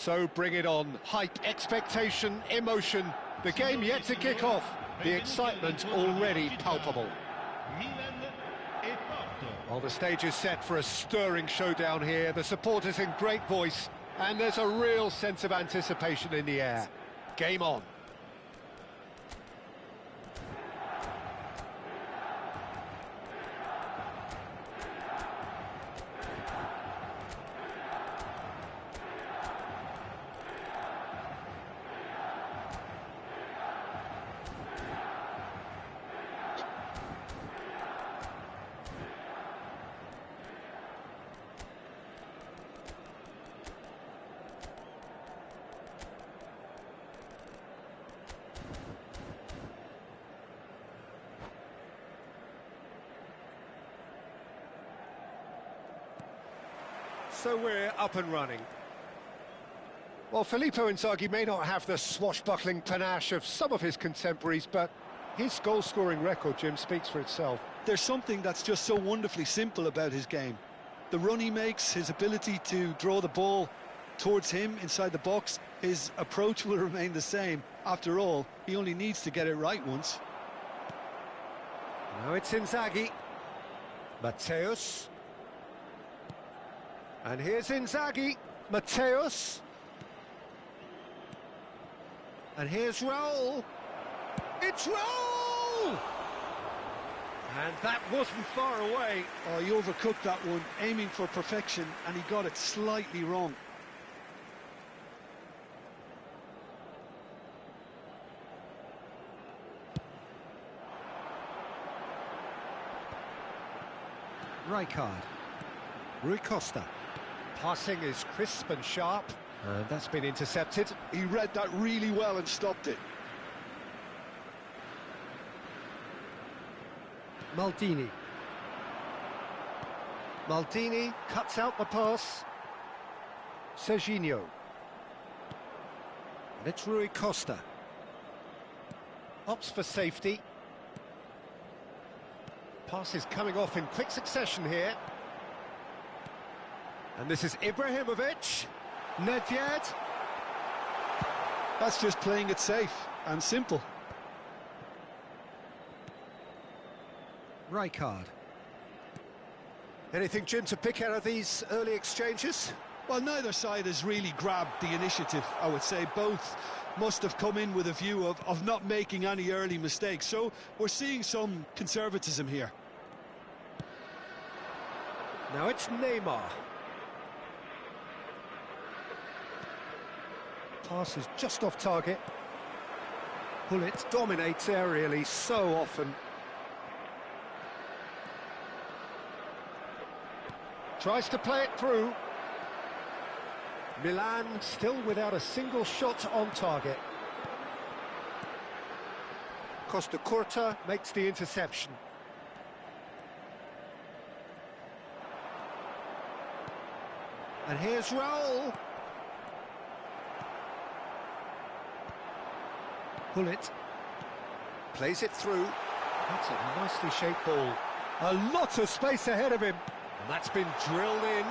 So bring it on. Hype, expectation, emotion. The game yet to kick off. The excitement already palpable. Well, the stage is set for a stirring showdown here. The supporters in great voice, and there's a real sense of anticipation in the air. Game on. So we're up and running. Well, Filippo Inzaghi may not have the swashbuckling panache of some of his contemporaries, but his goal-scoring record, Jim, speaks for itself. There's something that's just so wonderfully simple about his game. The run he makes, his ability to draw the ball towards him inside the box, his approach will remain the same. After all, he only needs to get it right once. Now it's Inzaghi. Mateus. And here's Inzaghi, Mateus. And here's Raul. It's Raul! And that wasn't far away. Oh, he overcooked that one, aiming for perfection, and he got it slightly wrong. Rijkaard. Rui Costa. Passing is crisp and sharp, and that's been intercepted. He read that really well and stopped it. Maldini. Maldini cuts out the pass. Serginho. And it's Rui Costa. Opts for safety. Pass is coming off in quick succession here. And this is Ibrahimovic. Nedved. That's just playing it safe and simple. Rijkaard. Anything, Jim, to pick out of these early exchanges? Well, neither side has really grabbed the initiative, I would say. Both must have come in with a view of not making any early mistakes. So we're seeing some conservatism here. Now it's Neymar. Pass is just off target. Gullit dominates aerially so often. Tries to play it through. Milan still without a single shot on target. Costa Curta makes the interception. And here's Raul. Gullit plays it through. That's a nicely shaped ball. A lot of space ahead of him. And that's been drilled in.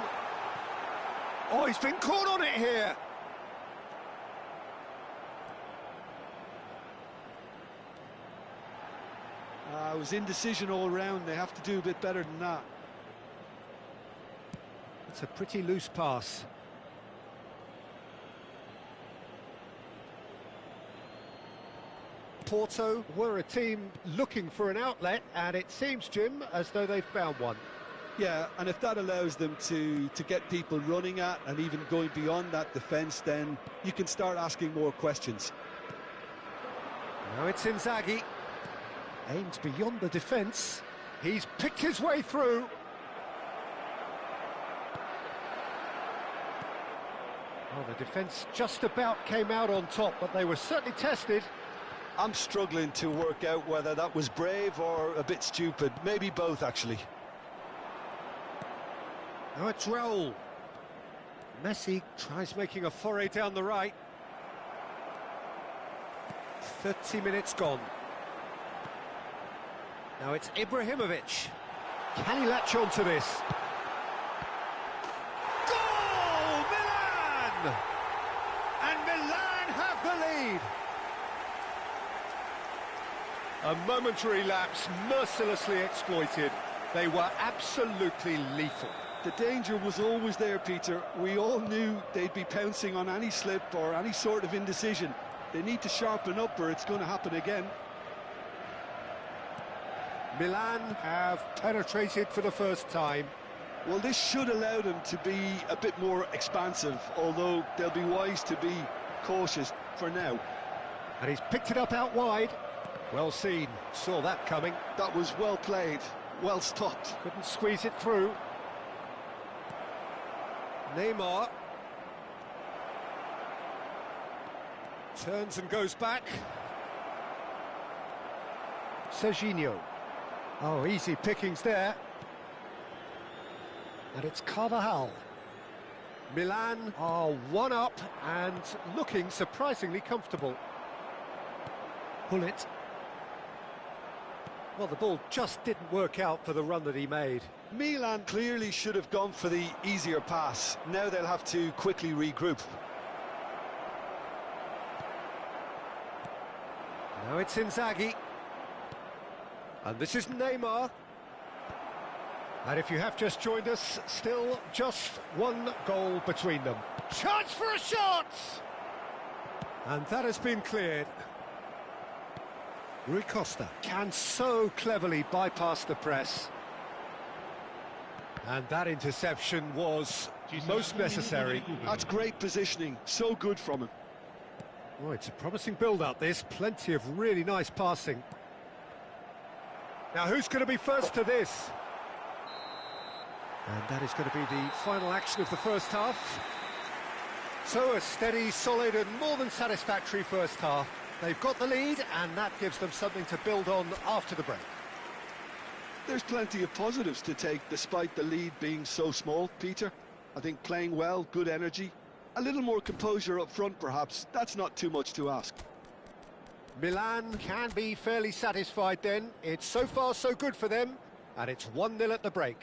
Oh, he's been caught on it here. It was indecision all round. They have to do a bit better than that. It's a pretty loose pass. Porto were a team looking for an outlet, and it seems, Jim, as though they've found one. Yeah, and if that allows them to get people running at and even going beyond that defence, then you can start asking more questions. Now it's Inzaghi. Aimed beyond the defence. He's picked his way through. Oh, the defence just about came out on top, but they were certainly tested. I'm struggling to work out whether that was brave or a bit stupid. Maybe both, actually. Now it's Raul. Messi tries making a foray down the right. 30 minutes gone. Now it's Ibrahimovic. Can he latch on to this? Goal! Milan! A momentary lapse, mercilessly exploited. They were absolutely lethal. The danger was always there, Peter. We all knew they'd be pouncing on any slip or any sort of indecision. They need to sharpen up or it's going to happen again. Milan have penetrated for the first time. Well, this should allow them to be a bit more expansive, although they'll be wise to be cautious for now. And he's picked it up out wide. Well seen, saw that coming. That was well played, well stopped. Couldn't squeeze it through. Neymar. Turns and goes back. Serginho. Oh, easy pickings there. And it's Carvajal. Milan are one up and looking surprisingly comfortable. Pull it. Well, the ball just didn't work out for the run that he made. Milan clearly should have gone for the easier pass. Now they'll have to quickly regroup. Now it's Inzaghi. And this is Neymar. And if you have just joined us, still just one goal between them. Chance for a shot! And that has been cleared. Rui Costa can so cleverly bypass the press. And that interception was most necessary. That's great positioning, so good from him. Oh, it's a promising build-up, this. Plenty of really nice passing. Now, who's going to be first to this? And that is going to be the final action of the first half. So a steady, solid and more than satisfactory first half. They've got the lead and that gives them something to build on after the break. There's plenty of positives to take despite the lead being so small, Peter. I think playing well, good energy. A little more composure up front perhaps, that's not too much to ask. Milan can be fairly satisfied then. It's so far so good for them and it's 1-0 at the break.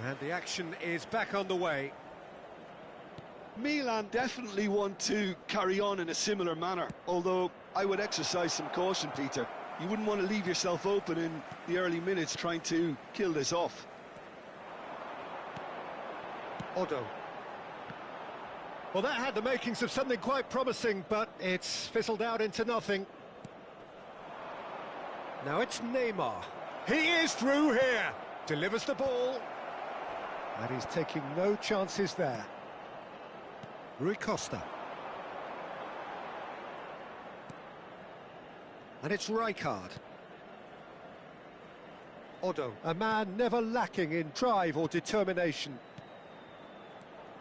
And the action is back on the way. Milan definitely want to carry on in a similar manner, although I would exercise some caution, Peter. You wouldn't want to leave yourself open in the early minutes trying to kill this off. Odo. Well, that had the makings of something quite promising, but it's fizzled out into nothing. Now it's Neymar. He is through here. Delivers the ball. And he's taking no chances there. Rui Costa. And it's Rijkaard. Odo, a man never lacking in drive or determination.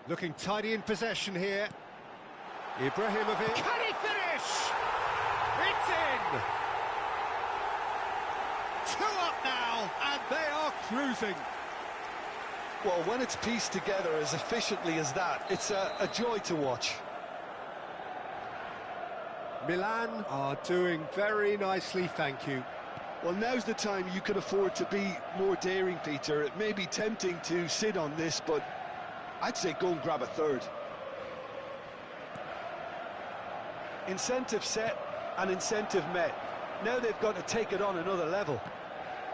Looking tidy in possession here. Ibrahimovic. Can he finish? It's in! 2 up now, and they are cruising. Well, when it's pieced together as efficiently as that, it's a joy to watch. Milan are doing very nicely, thank you. Well, now's the time you can afford to be more daring, Peter. It may be tempting to sit on this, but I'd say go and grab a third. Incentive set and incentive met. Now they've got to take it on another level.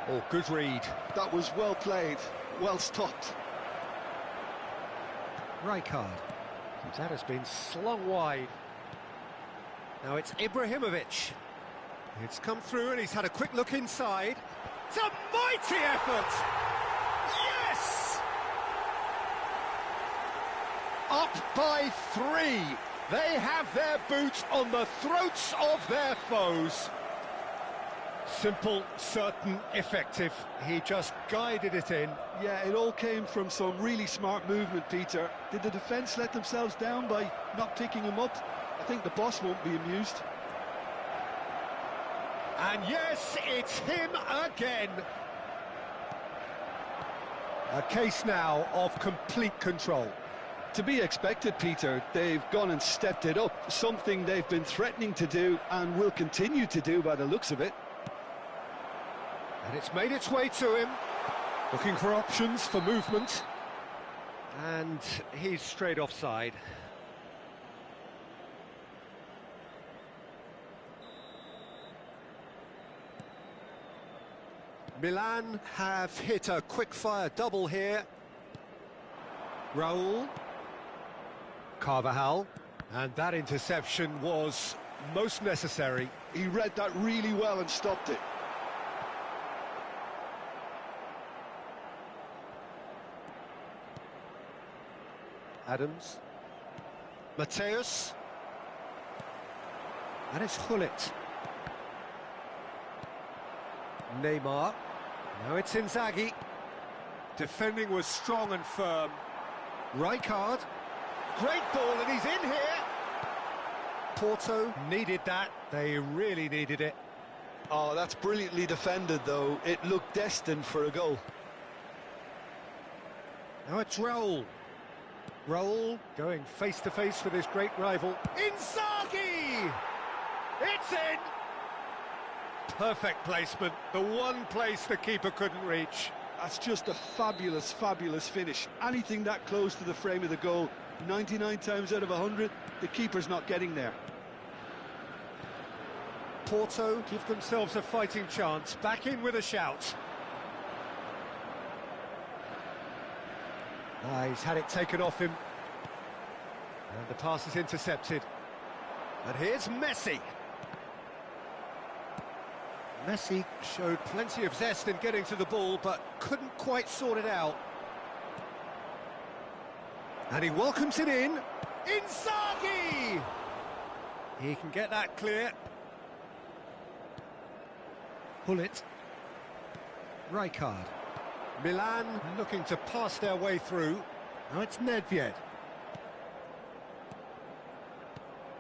Oh, good read. That was well played, well stopped. Rijkaard. That has been slung wide. Now it's Ibrahimovic. It's come through and he's had a quick look inside. It's a mighty effort! Yes! Up by 3. They have their boots on the throats of their foes. Simple, certain, effective. He just guided it in. Yeah, it all came from some really smart movement, Peter. Did the defence let themselves down by not picking him up? I think the boss won't be amused. And yes, it's him again. A case now of complete control. To be expected, Peter. They've gone and stepped it up. Something they've been threatening to do and will continue to do by the looks of it. And it's made its way to him. Looking for options for movement. And he's straight offside. Milan have hit a quick-fire double here. Raul. Carvajal. And that interception was most necessary. He read that really well and stopped it. Adams. Mateus. And it's Hullet. Neymar. Now it's Inzaghi. Defending was strong and firm. Rijkaard. Great ball, and he's in here. Porto needed that. They really needed it. Oh, that's brilliantly defended, though. It looked destined for a goal. Now it's Raul. Raul going face-to-face with his great rival. Inzaghi! It's in! Perfect placement. The one place the keeper couldn't reach. That's just a fabulous, fabulous finish. Anything that close to the frame of the goal, 99 times out of 100, the keeper's not getting there. Porto give themselves a fighting chance. Back in with a shout. He's had it taken off him. And the pass is intercepted. And here's Messi. Messi showed plenty of zest in getting to the ball, but couldn't quite sort it out. And he welcomes it in. Inzaghi! He can get that clear. Hullet. Rijkaard. Milan looking to pass their way through. Now it's Nedved.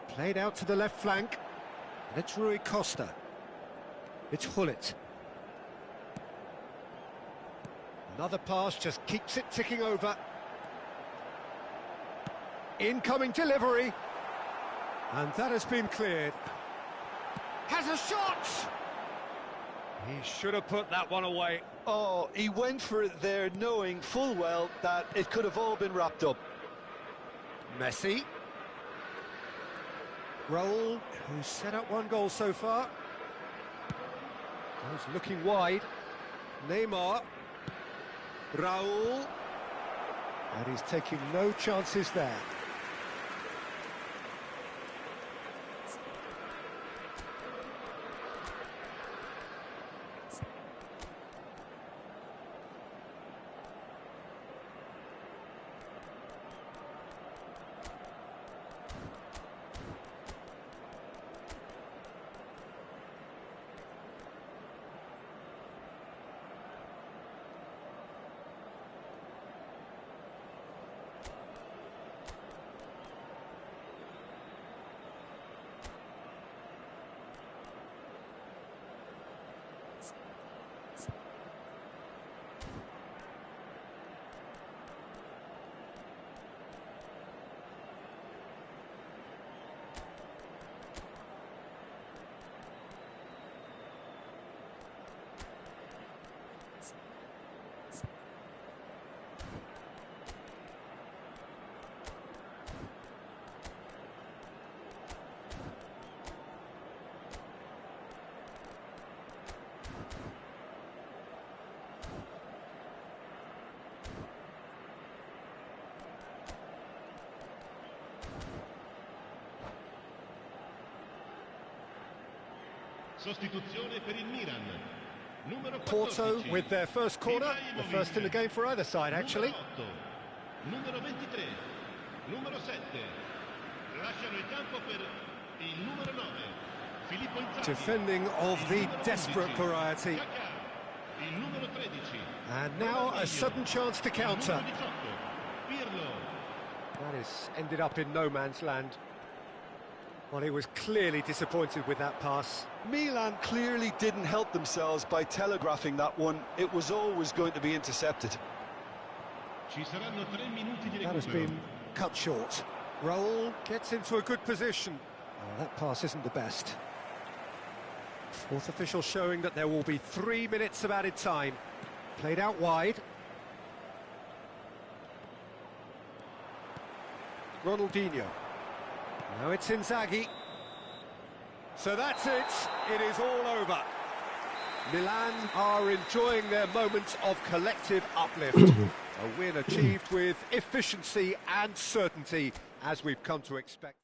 Played out to the left flank. And it's Rui Costa. It's Hullet. Another pass just keeps it ticking over. Incoming delivery. And that has been cleared. Has a shot! He should have put that one away. Oh, he went for it there, knowing full well that it could have all been wrapped up. Messi. Raul, who's set up one goal so far. Goes looking wide. Neymar. Raul. And he's taking no chances there. Sostituzione per il Milan. Numero 14. Porto with their first corner, the first in the game for either side, actually. Numero 23. Numero 7. Lasciano il campo per il numero 9. Filippo Inzaghi. Defending of the desperate variety. Il numero 13. And now a sudden chance to counter. Numero 18. Pirlo. That is ended up in no man's land. Well, he was clearly disappointed with that pass. Milan clearly didn't help themselves by telegraphing that one. It was always going to be intercepted. That has been cut short. Raul gets into a good position. Oh, that pass isn't the best. Fourth official showing that there will be 3 minutes of added time. Played out wide. Ronaldinho. Now it's Inzaghi. So that's it. It is all over. Milan are enjoying their moments of collective uplift. A win achieved with efficiency and certainty, as we've come to expect.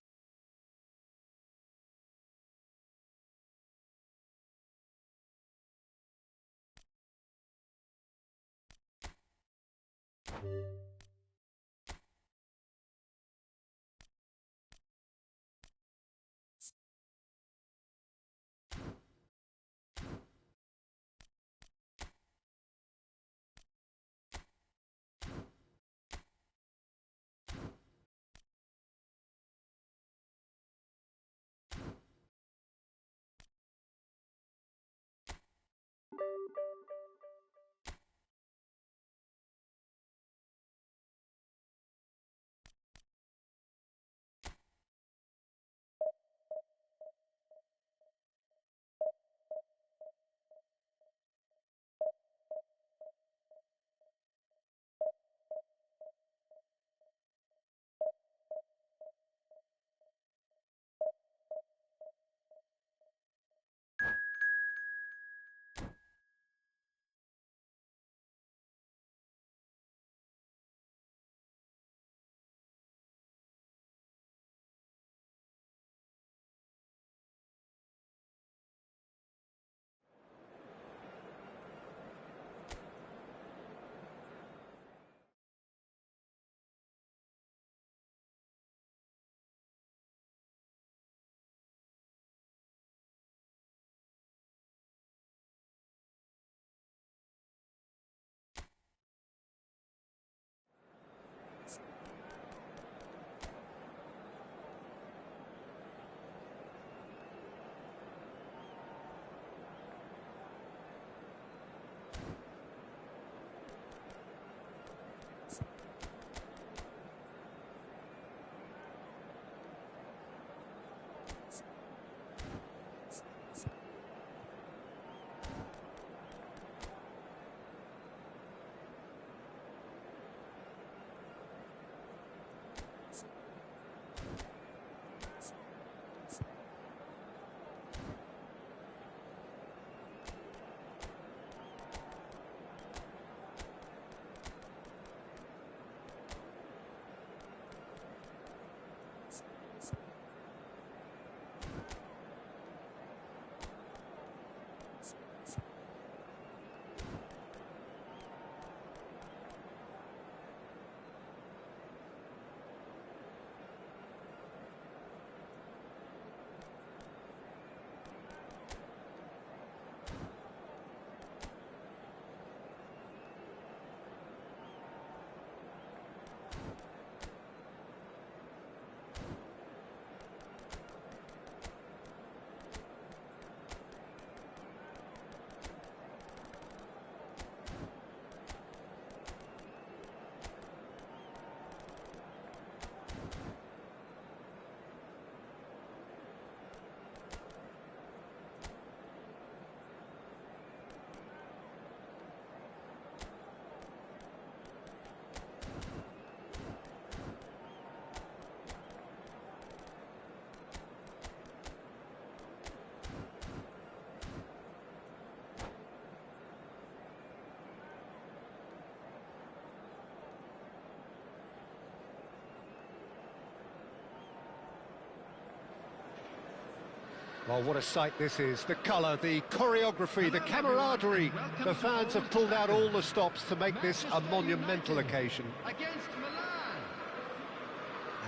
Well, what a sight this is. The colour, the choreography, the camaraderie. The fans have pulled out all the stops to make this a monumental occasion.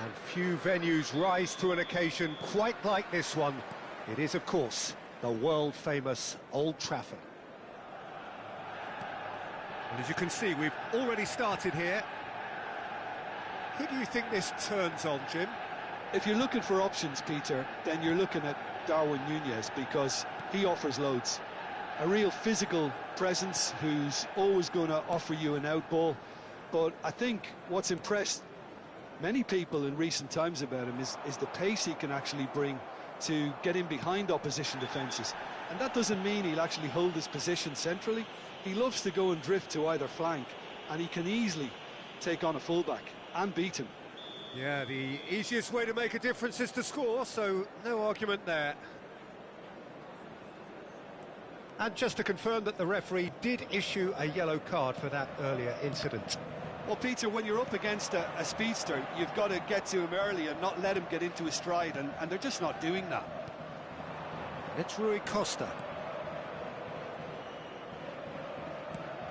And few venues rise to an occasion quite like this one. It is, of course, the world-famous Old Trafford. And as you can see, we've already started here. Who do you think this turns on, Jim? If you're looking for options, Peter, then you're looking at Darwin Núñez, because he offers loads. A real physical presence who's always going to offer you an out ball. But I think what's impressed many people in recent times about him is the pace he can actually bring to get in behind opposition defences. And that doesn't mean he'll actually hold his position centrally, He loves to go and drift to either flank, and he can easily take on a fullback and beat him. Yeah, the easiest way to make a difference is to score, so no argument there. And just to confirm that the referee did issue a yellow card for that earlier incident. Well, Peter, when you're up against a speedster, you've got to get to him early and not let him get into his stride, and they're just not doing that. It's Rui Costa.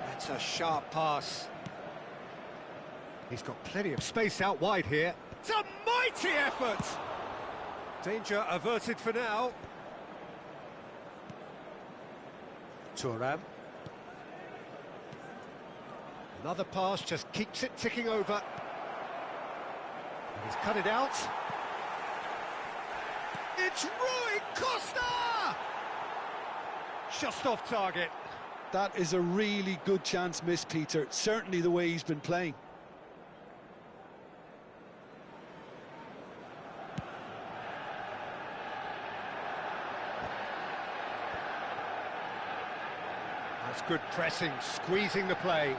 That's a sharp pass. He's got plenty of space out wide here. It's a mighty effort! Danger averted for now. Thuram. Another pass, just keeps it ticking over. And he's cut it out. It's Rui Costa! Just off target. That is a really good chance missed, Peter. Certainly the way he's been playing. That's good pressing, squeezing the play.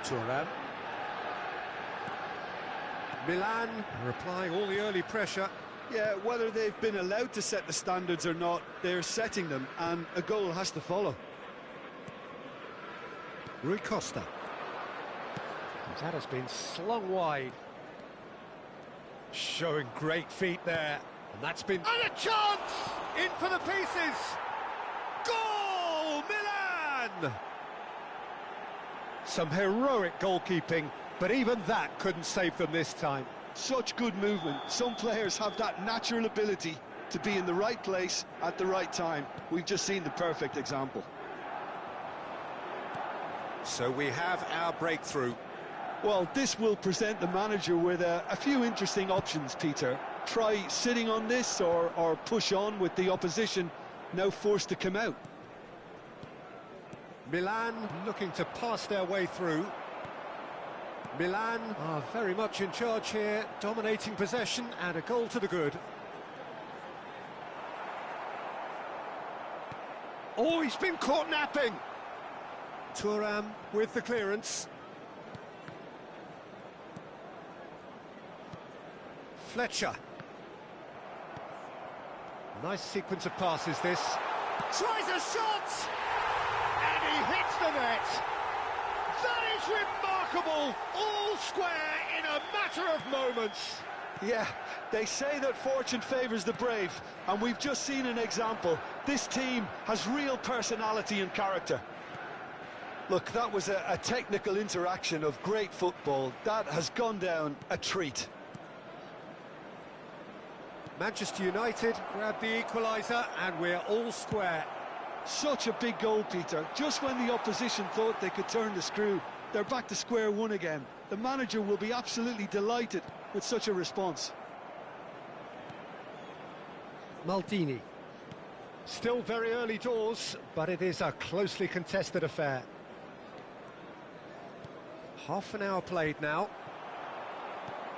Thuram. Milan replying all the early pressure. Yeah, whether they've been allowed to set the standards or not, they're setting them, and a goal has to follow. Rui Costa. That has been slung wide. Showing great feet there. And that's been... And a chance! In for the pieces! Goal! Milan! Some heroic goalkeeping, but even that couldn't save them this time. Such good movement. Some players have that natural ability to be in the right place at the right time. We've just seen the perfect example. So we have our breakthrough. Well, this will present the manager with a few interesting options, Peter. Try sitting on this or push on with the opposition now forced to come out. Milan looking to pass their way through. Milan are very much in charge here, dominating possession and a goal to the good. Oh, he's been caught napping! Thuram with the clearance. Fletcher. Nice sequence of passes this. Tries a shot! And he hits the net! That is remarkable! All square in a matter of moments! Yeah, they say that fortune favours the brave, and we've just seen an example. This team has real personality and character. Look, that was a technical interaction of great football. That has gone down a treat. Manchester United grab the equaliser and we're all square. Such a big goal, Peter. Just when the opposition thought they could turn the screw, they're back to square one again. The manager will be absolutely delighted with such a response. Maldini. Still very early doors, but it is a closely contested affair. Half an hour played now.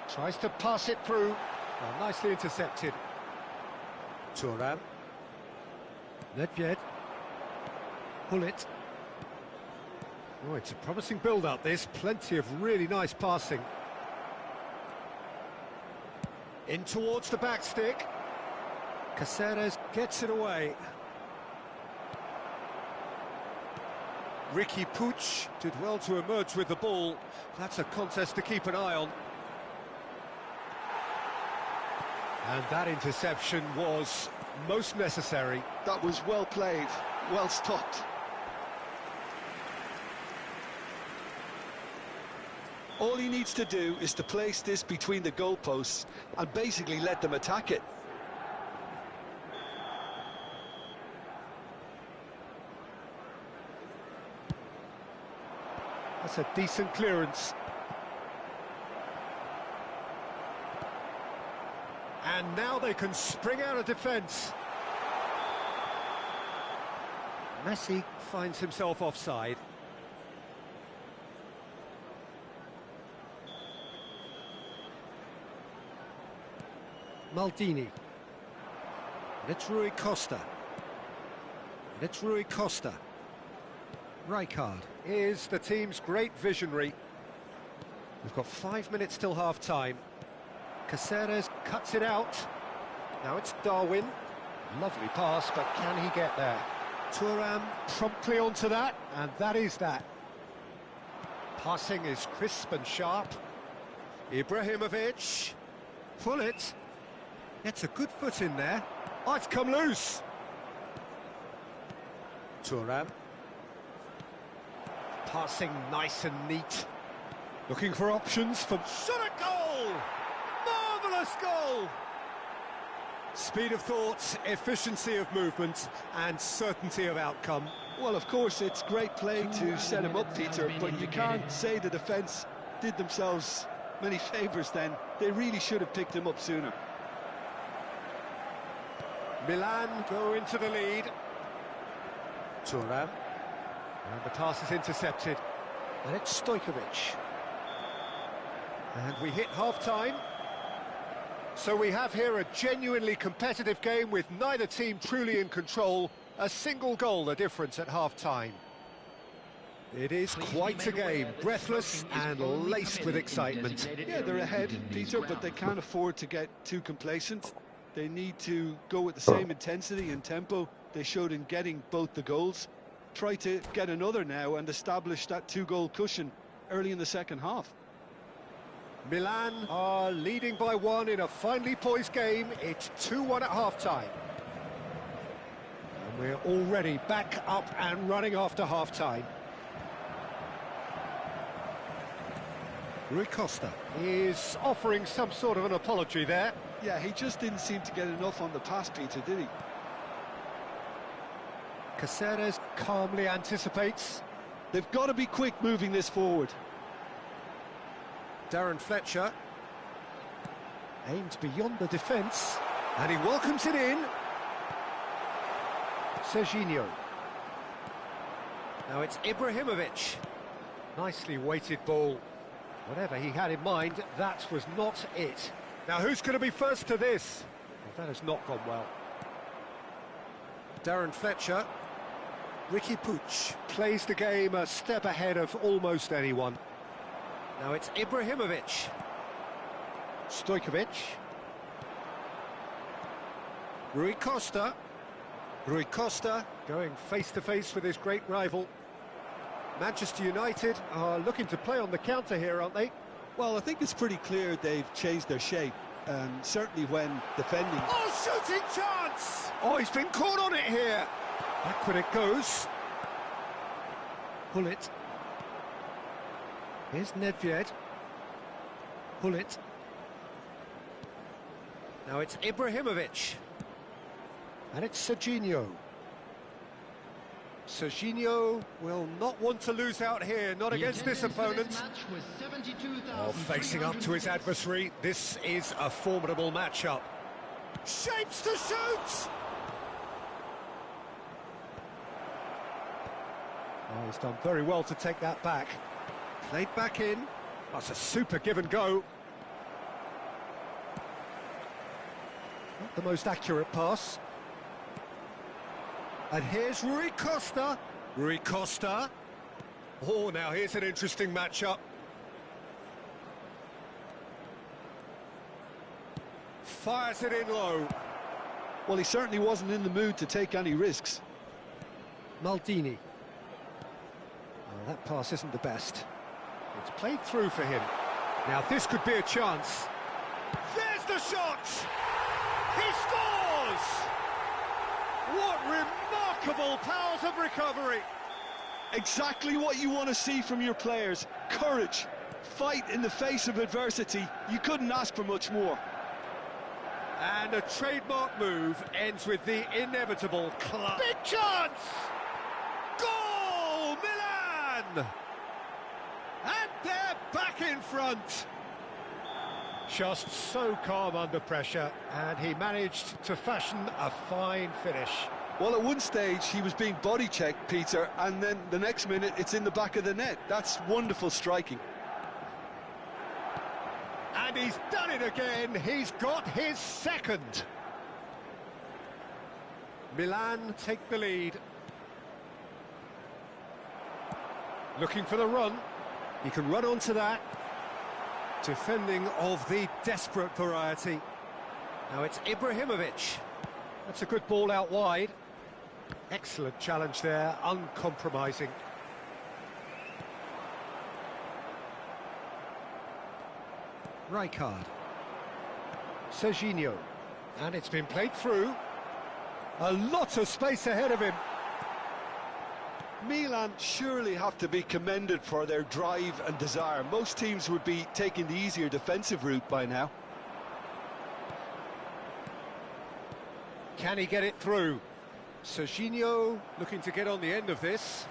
Tries to pass it through. Well, nicely intercepted. Thuram. Nedved. Hullet. Oh, it's a promising build-up, this. Plenty of really nice passing. In towards the back stick. Caceres gets it away. Ricky Puig did well to emerge with the ball. That's a contest to keep an eye on. And that interception was most necessary. That was well played, well stopped. All he needs to do is to place this between the goalposts and basically let them attack it. That's a decent clearance. And now they can spring out of defence. Messi finds himself offside. Maldini. It's Rui Costa. And it's Rui Costa. Rijkaard is the team's great visionary. We've got 5 minutes till half-time. Caceres cuts it out. Now it's Darwin. Lovely pass, but can he get there? Thuram promptly onto that, and that is that. Passing is crisp and sharp. Ibrahimovic. Pull it. Gets a good foot in there. Oh, it's come loose. Thuram. Passing nice and neat. Looking for options for... Shot a goal! Marvellous goal! Speed of thought, efficiency of movement, and certainty of outcome. Well, of course, it's great play to set him up, Peter, but you can't say the defence did themselves many favours then. They really should have picked him up sooner. Milan go into the lead. Thuram. And the pass is intercepted. And it's Stojkovic. And we hit half-time. So we have here a genuinely competitive game with neither team truly in control. A single goal the difference at half-time. It is quite a game, breathless and laced with excitement. Yeah, they're ahead, Peter, but they can't afford to get too complacent. They need to go with the same intensity and tempo they showed in getting both the goals. Try to get another now and establish that two-goal cushion early in the second half. Milan are leading by 1 in a finely poised game. It's 2-1 at half-time. And we're already back up and running after half-time. Rui Costa is offering some sort of an apology there. Yeah, he just didn't seem to get enough on the pass, Peter, did he? Caceres calmly anticipates. They've got to be quick moving this forward. Darren Fletcher aims beyond the defence, and he welcomes it in. Serginho. Now it's Ibrahimovic. Nicely weighted ball. Whatever he had in mind, that was not it. Now who's going to be first to this? Well, that has not gone well. Darren Fletcher. Ricky Puig plays the game a step ahead of almost anyone. Now it's Ibrahimovic. Stojkovic. Rui Costa. Rui Costa going face-to-face with his great rival. Manchester United are looking to play on the counter here, aren't they? Well, I think it's pretty clear they've changed their shape, certainly when defending. Oh, shooting chance! Oh, he's been caught on it here. Back when it goes. Pull it. Here's Nedved. Pull it. Now it's Ibrahimovic. And it's Serginho. Serginho will not want to lose out here, not against this opponent. Oh, facing up to his adversary, this is a formidable matchup. Shapes to shoot! Oh, he's done very well to take that back. Played back in. That's a super give and go. Not the most accurate pass. And here's Rui Costa. Rui Costa. Oh, now here's an interesting matchup. Fires it in low. Well, he certainly wasn't in the mood to take any risks. Maldini. Oh, that pass isn't the best. It's played through for him. Now this could be a chance. There's the shot! He scores! What remarkable powers of recovery! Exactly what you want to see from your players. Courage, fight in the face of adversity. You couldn't ask for much more. And a trademark move ends with the inevitable clutch. Big chance! Goal, Milan! And they're back in front. Just so calm under pressure, and he managed to fashion a fine finish. Well, at one stage he was being body checked, Peter, and then the next minute it's in the back of the net. That's wonderful striking. And he's done it again. He's got his second. Milan take the lead. Looking for the run. He can run onto that. Defending of the desperate variety. Now it's Ibrahimovic. That's a good ball out wide. Excellent challenge there, uncompromising. Rijkaard. Serginho. And it's been played through. A lot of space ahead of him. Milan surely have to be commended for their drive and desire. Most teams would be taking the easier defensive route by now. Can he get it through? Serginho looking to get on the end of this.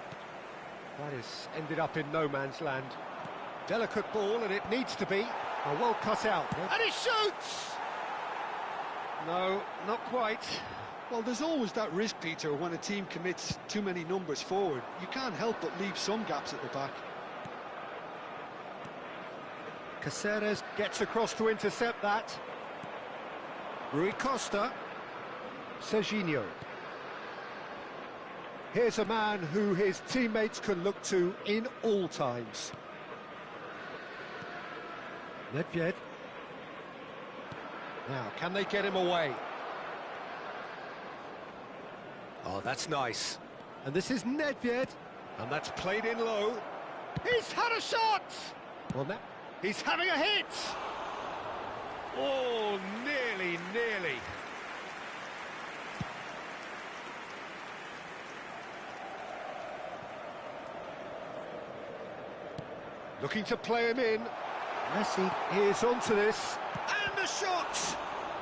That has ended up in no man's land. Delicate ball, and it needs to be. A well cut out. And he shoots! No, not quite. Well, there's always that risk, Peter, when a team commits too many numbers forward. You can't help but leave some gaps at the back. Caceres gets across to intercept that. Rui Costa. Serginho. Here's a man who his teammates can look to in all times. Nedved. Now, can they get him away? Oh, that's nice. And this is Nedved. And that's played in low. He's had a shot! Well, now he's having a hit! Oh, nearly. Looking to play him in. Messi is onto this. And the shot!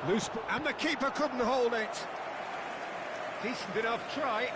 Loose, and the keeper couldn't hold it. Decent enough try.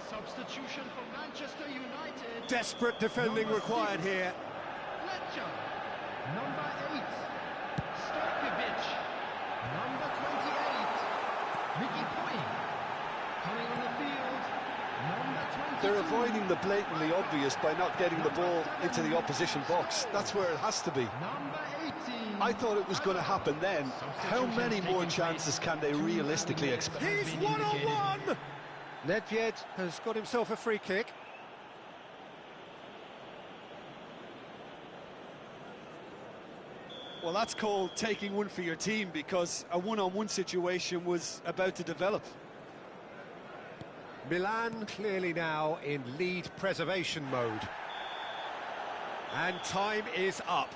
Substitution for Manchester United. Desperate defending Number required 6, here. Fletcher. Number 8, Stojkovic. Number 28, Mickey Pui. Coming on the field, number 22. They're avoiding the blatantly obvious by not getting the ball into the opposition box. That's where it has to be. Number 18. I thought it was going to happen then. How many more chances can they realistically expect? He's one-on-one! Nedved has got himself a free kick. Well, that's called taking one for your team, because a one-on-one situation was about to develop. Milan clearly now in lead preservation mode. And time is up.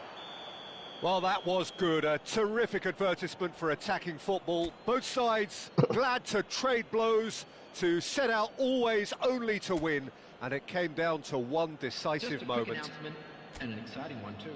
Well, that was good. A terrific advertisement for attacking football. Both sides glad to trade blows, to set out always only to win. And it came down to one decisive Just a moment. quick announcement, and an exciting one too.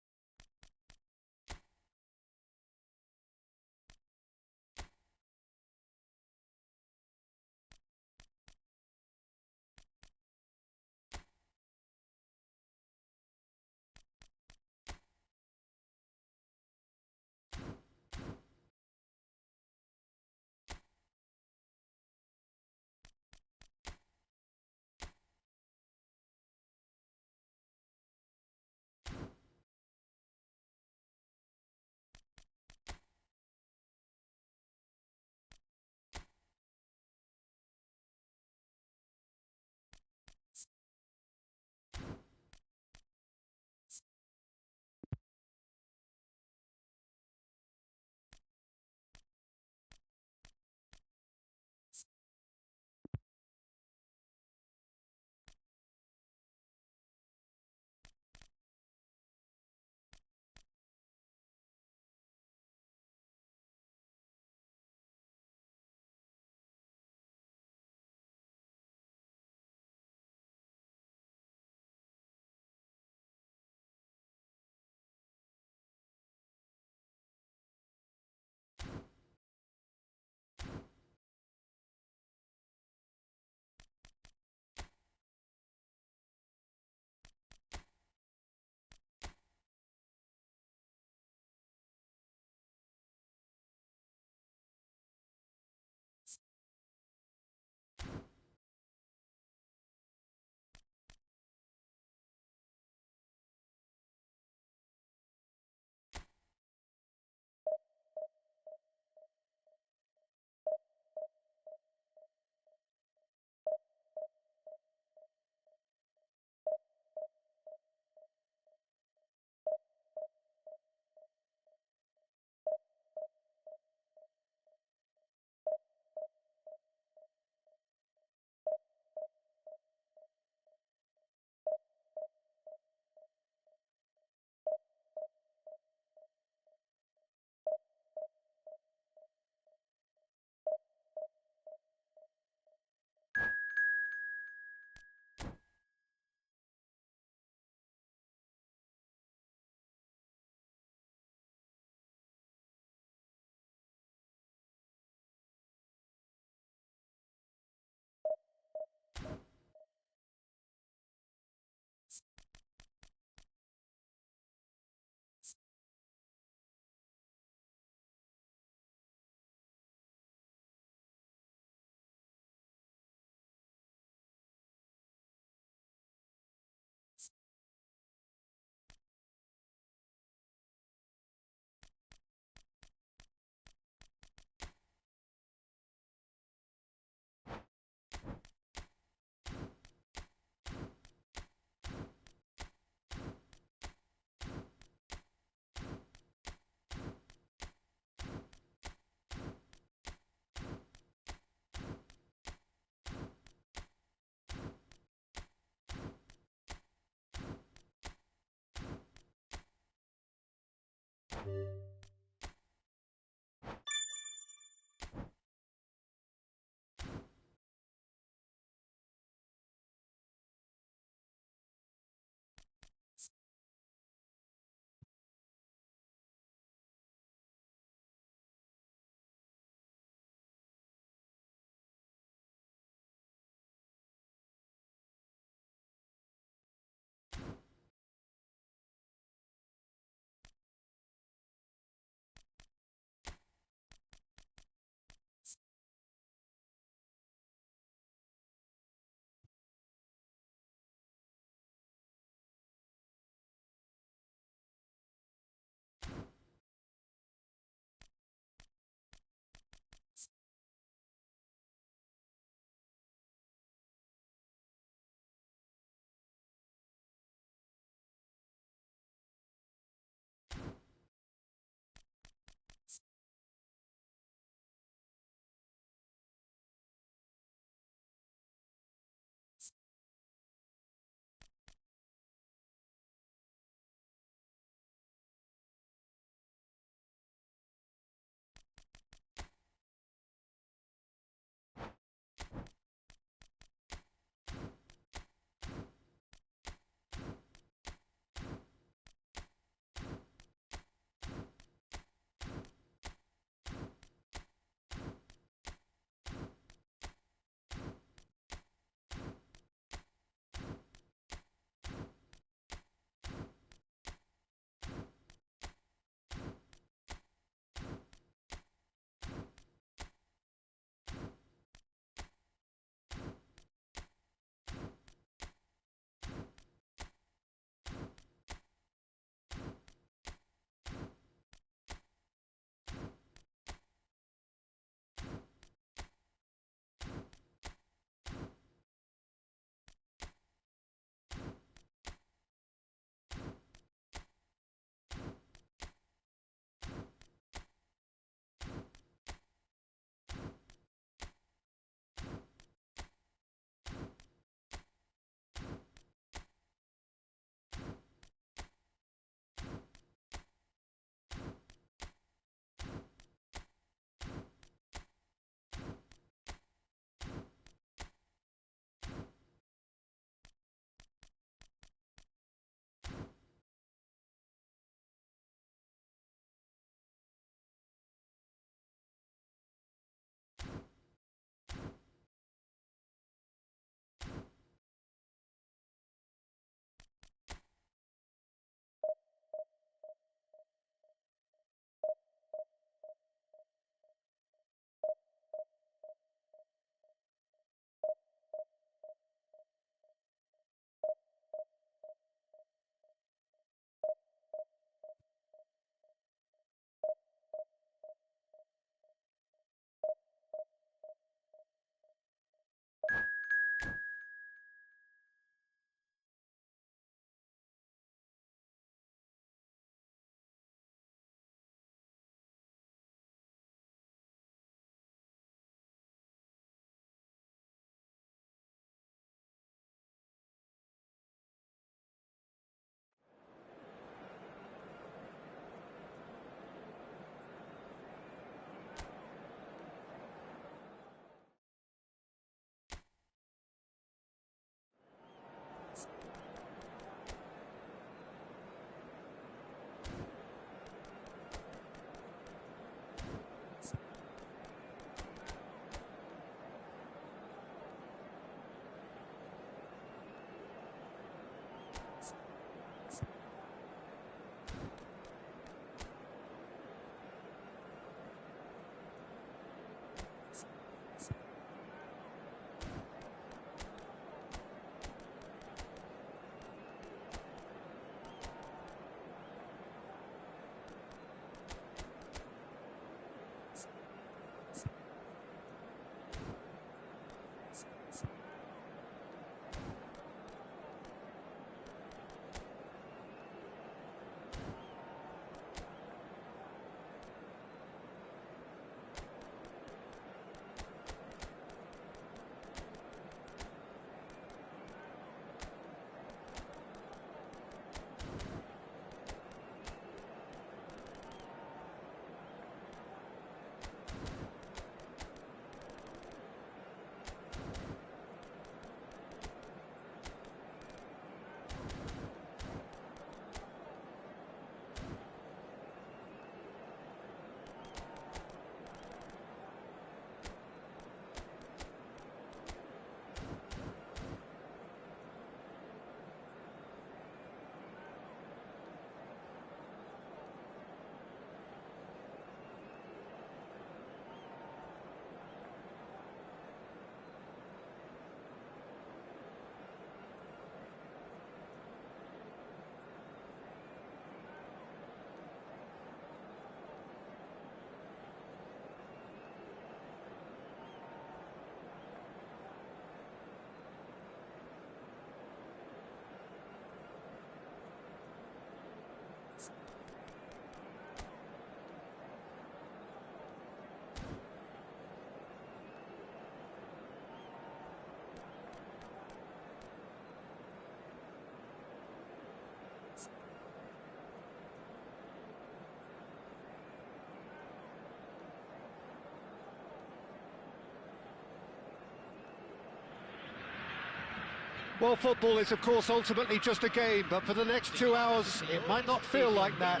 Well, football is, of course, ultimately just a game, but for the next 2 hours, it might not feel like that.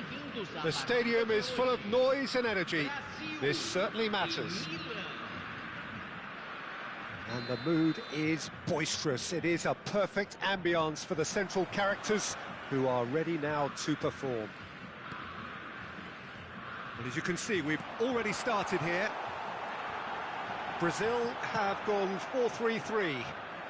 The stadium is full of noise and energy. This certainly matters. And the mood is boisterous. It is a perfect ambience for the central characters who are ready now to perform. And as you can see, we've already started here. Brazil have gone 4-3-3.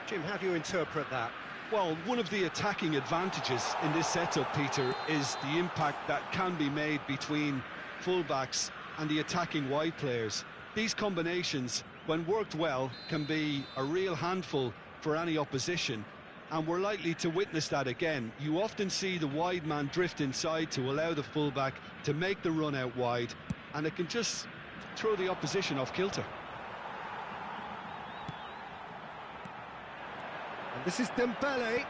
Jim, how do you interpret that? Well, one of the attacking advantages in this setup, Peter, is the impact that can be made between fullbacks and the attacking wide players. These combinations, when worked well, can be a real handful for any opposition, and we're likely to witness that again. You often see the wide man drift inside to allow the fullback to make the run out wide, and it can just throw the opposition off kilter. And this is Dembele.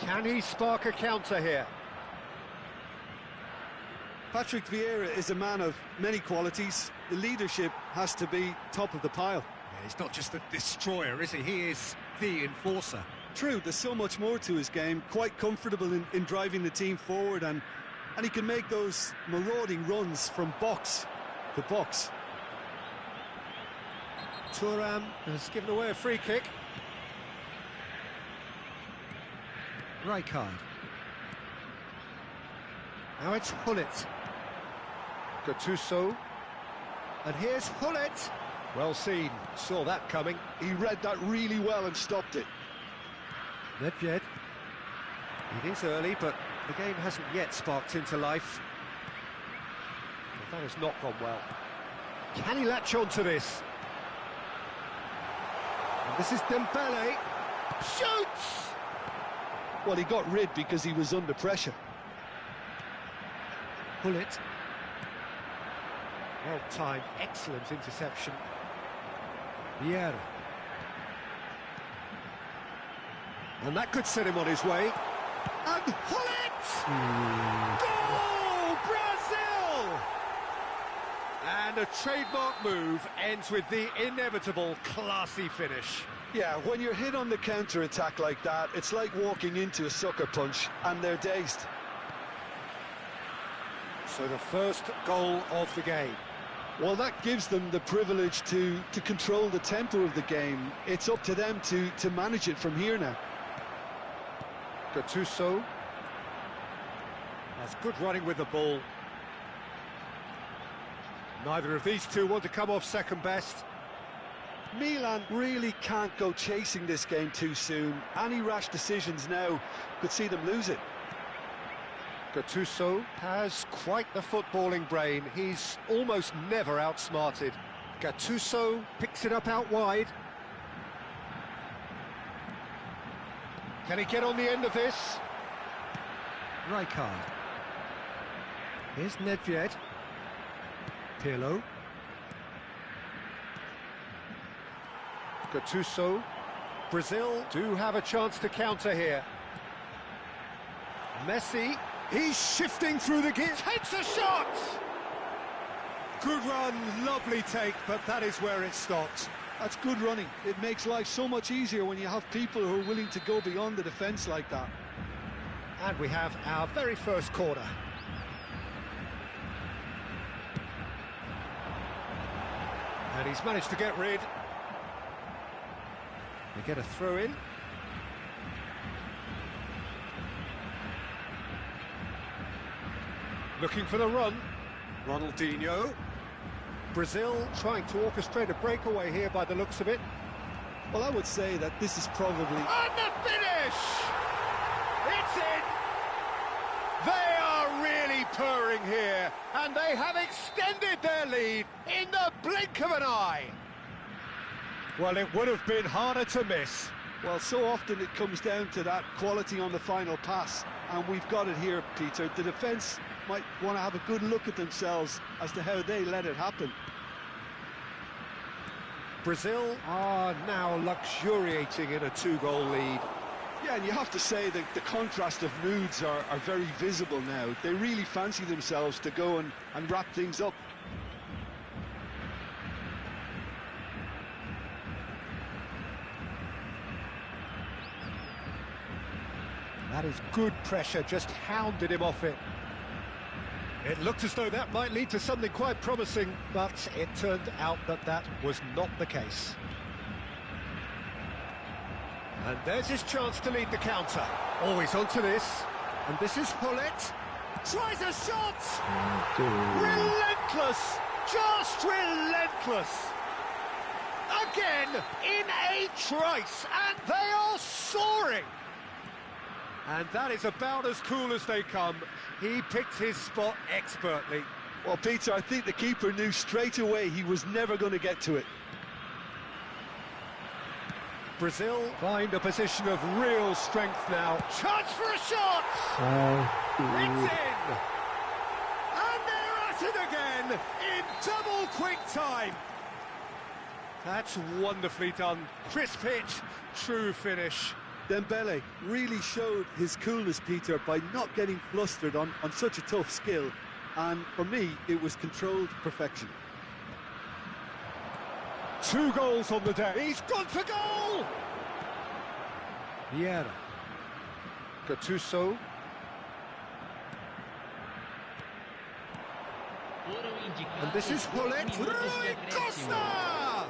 Can he spark a counter here? Patrick Vieira is a man of many qualities. The leadership has to be top of the pile. Yeah, he's not just a destroyer, is he? He is the enforcer. True, there's so much more to his game. Quite comfortable in driving the team forward, and he can make those marauding runs from box to box. Thuram has given away a free kick. Rijkaard. Now it's Hullet. Gattuso. And here's Hullet. Well seen, saw that coming. He read that really well and stopped it. Nedved. It is early, but the game hasn't yet sparked into life. Well, that has not gone well. Can he latch on to this? And this is Dembele. Shoots! Well, he got rid because he was under pressure. Hullet. Well timed, excellent interception. Vieira. And that could set him on his way. And Hullet! Goal! Brazil! And a trademark move ends with the inevitable classy finish. Yeah, when you're hit on the counter-attack like that, it's like walking into a sucker punch, and they're dazed. So the first goal of the game. Well, that gives them the privilege to control the tempo of the game. It's up to them to manage it from here now. Gattuso has good running with the ball. Neither of these two want to come off second best. Milan really can't go chasing this game too soon. Any rash decisions now could see them lose it. Gattuso has quite the footballing brain. He's almost never outsmarted. Gattuso picks it up out wide. Can he get on the end of this? Rijkaard. Here's Nedved. Pirlo. Gattuso. Brazil do have a chance to counter here. Messi. He's shifting through the gear. Takes a shot! Good run, lovely take, but that is where it stopped. That's good running. It makes life so much easier when you have people who are willing to go beyond the defence like that. And we have our very first corner. And he's managed to get rid. They get a throw in. Looking for the run. Ronaldinho. Brazil trying to orchestrate a breakaway here by the looks of it. Well, I would say that this is probably... And the finish! It's in! They are really purring here, and they have extended their lead in the blink of an eye. Well, it would have been harder to miss. Well, so often it comes down to that quality on the final pass, and we've got it here, Peter. The defence might want to have a good look at themselves as to how they let it happen. Brazil are now luxuriating in a two-goal lead. Yeah, and you have to say that the contrast of moods are very visible now. They really fancy themselves to go and wrap things up. That is good pressure, just hounded him off it. It looked as though that might lead to something quite promising, but it turned out that that was not the case. And there's his chance to lead the counter. Always onto this. And this is Hullet. Tries a shot! Relentless! Just relentless! Again, in a trice, and they are soaring! And that is about as cool as they come. He picked his spot expertly. Well, Peter, I think the keeper knew straight away he was never going to get to it. Brazil find a position of real strength now. Chance for a shot! It's in! And they're at it again in double quick time. That's wonderfully done. Crisp hit, true finish. Dembele really showed his coolness, Peter, by not getting flustered on such a tough skill. And for me, it was controlled perfection. 2 goals on the day. He's gone for goal! Vieira. Gattuso. And this is Hullet. Rui Costa!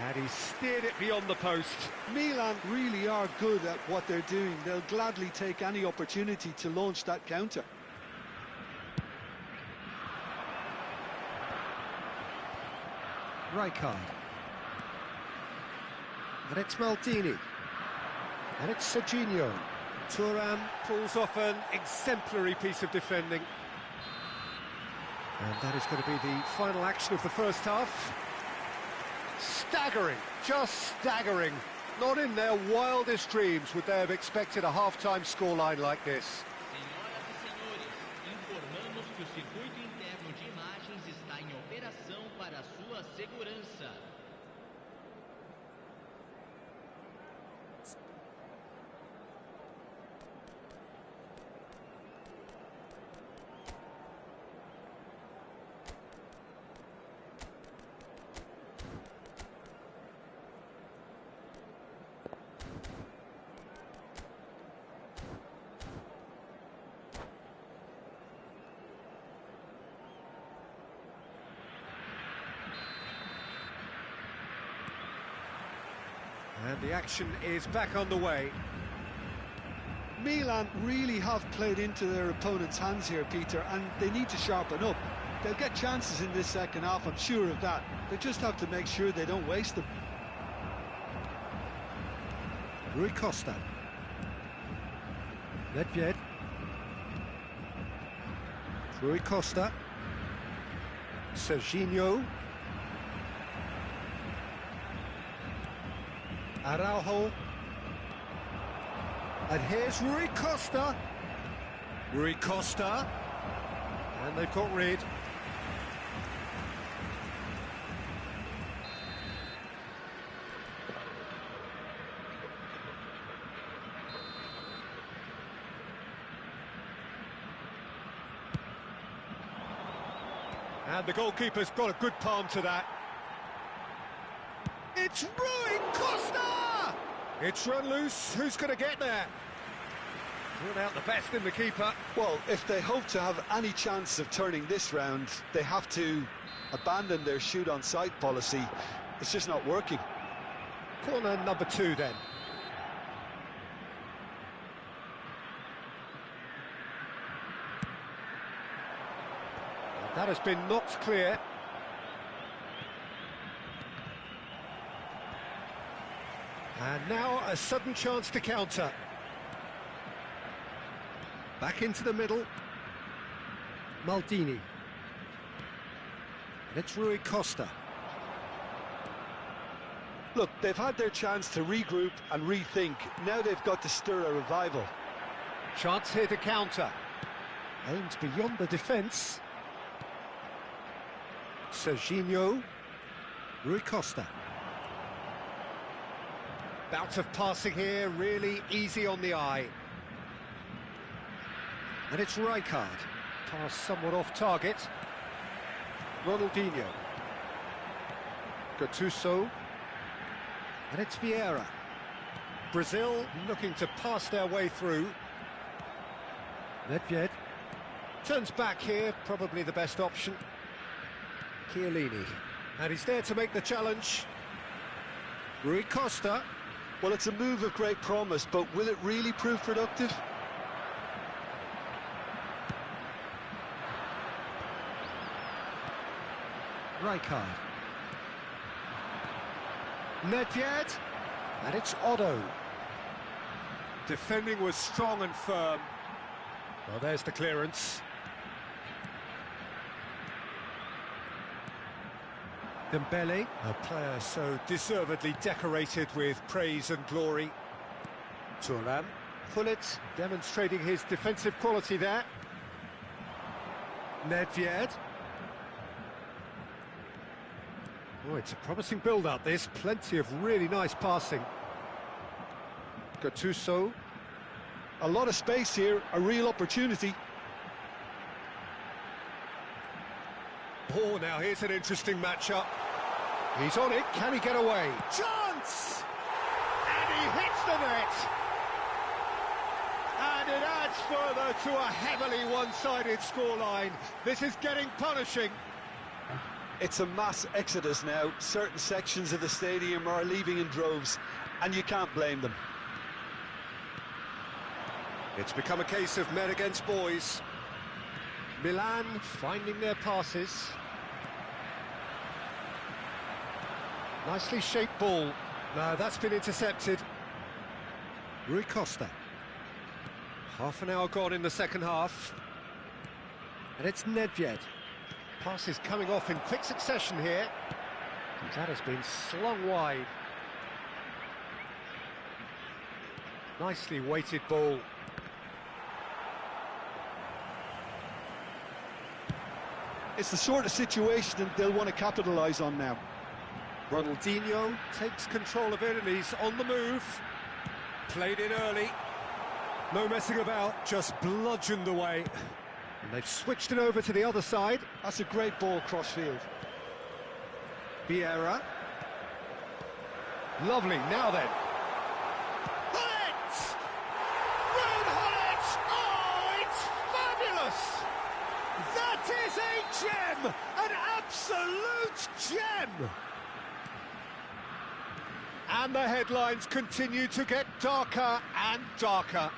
And he steered it beyond the post. Milan really are good at what they're doing. They'll gladly take any opportunity to launch that counter. Rijkaard. And it's Maldini. And it's Serginho. Thuram pulls off an exemplary piece of defending. And that is going to be the final action of the first half. Staggering, just staggering. Not in their wildest dreams would they have expected a half-time scoreline like this. Senhoras e senhores, informamos que o circuito interno de imagens está em operação para sua segurança. And the action is back on the way. Milan really have played into their opponent's hands here, Peter, and they need to sharpen up. They'll get chances in this second half, I'm sure of that. They just have to make sure they don't waste them. Rui Costa. Nedved. Rui Costa. Serginho. Araujo. And here's Rui Costa. Rui Costa. And they've got rid. And the goalkeeper's got a good palm to that. It's Rui Costa! It's run loose. Who's going to get there? Brought out the best in the keeper. Well, if they hope to have any chance of turning this round, they have to abandon their shoot-on-sight policy. It's just not working. Corner number 2 then. That has been knocked clear. And now a sudden chance to counter. Back into the middle. Maldini. It's Rui Costa. Look, they've had their chance to regroup and rethink. Now they've got to stir a revival. Chance here to counter. Aims beyond the defence. Serginho. Rui Costa. Bout of passing here, really easy on the eye. And it's Rijkaard. Pass somewhat off target. Ronaldinho. Gattuso. And it's Vieira. Brazil looking to pass their way through. Nedved turns back here, probably the best option. Chiellini, and he's there to make the challenge. Rui Costa. Well, it's a move of great promise, but will it really prove productive? Rijkaard. Nedved, and it's Otto. Defending was strong and firm. Well, there's the clearance. Dembele, a player so deservedly decorated with praise and glory. Thuram, Pullet demonstrating his defensive quality there. Nedved. Oh, it's a promising build-up, this. Plenty of really nice passing. Gattuso. A lot of space here, a real opportunity. Oh, now here's an interesting matchup. He's on it, can he get away? Chance! And he hits the net! And it adds further to a heavily one-sided scoreline. This is getting punishing. It's a mass exodus now. Certain sections of the stadium are leaving in droves, and you can't blame them. It's become a case of men against boys. Milan finding their passes. Nicely shaped ball. No, that's been intercepted. Rui Costa. Half an hour gone in the second half. And it's Nedved. Passes coming off in quick succession here. And that has been slung wide. Nicely weighted ball. It's the sort of situation that they'll want to capitalise on now. Ronaldinho takes control of it and he's on the move. Played in early. No messing about, just bludgeoned away. And they've switched it over to the other side. That's a great ball cross-field. Vieira. Lovely, now then. Hullet! Ruud Hullet! Oh, it's fabulous! That is a gem! An absolute gem! And the headlines continue to get darker and darker.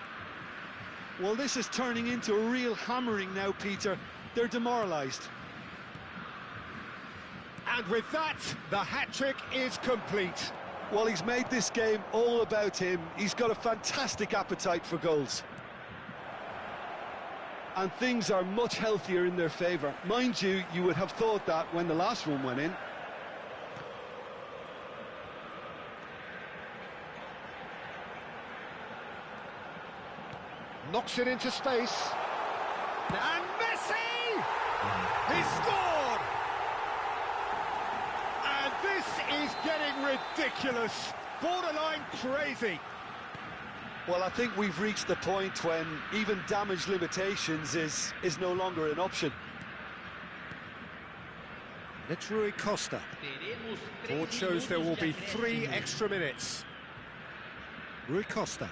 Well, this is turning into a real hammering now, Peter. They're demoralised. And with that, the hat-trick is complete. Well, he's made this game all about him. He's got a fantastic appetite for goals. And things are much healthier in their favour. Mind you, you would have thought that when the last one went in. Knocks it into space. And Messi! He scored! And this is getting ridiculous. Borderline crazy. Well, I think we've reached the point when even damage limitations is no longer an option. It's Rui Costa. Board shows there will be 3 extra minutes. Rui Costa.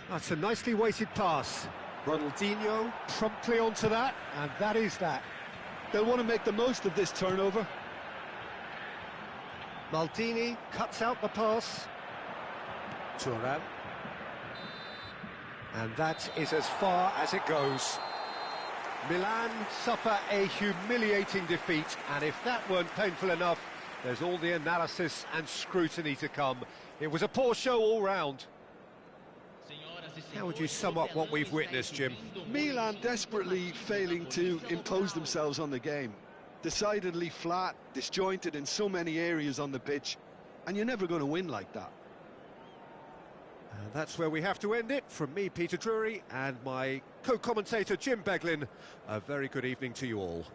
That's a nicely weighted pass. Ronaldinho promptly onto that, and that is that. They'll want to make the most of this turnover. Maldini cuts out the pass. Thuram. And that is as far as it goes. Milan suffer a humiliating defeat, and if that weren't painful enough, there's all the analysis and scrutiny to come. It was a poor show all round. How would you sum up what we've witnessed, Jim? Milan desperately failing to impose themselves on the game. Decidedly flat, disjointed in so many areas on the pitch, and you're never going to win like that. And that's where we have to end it. From me, Peter Drury, and my co-commentator, Jim Beglin, a very good evening to you all.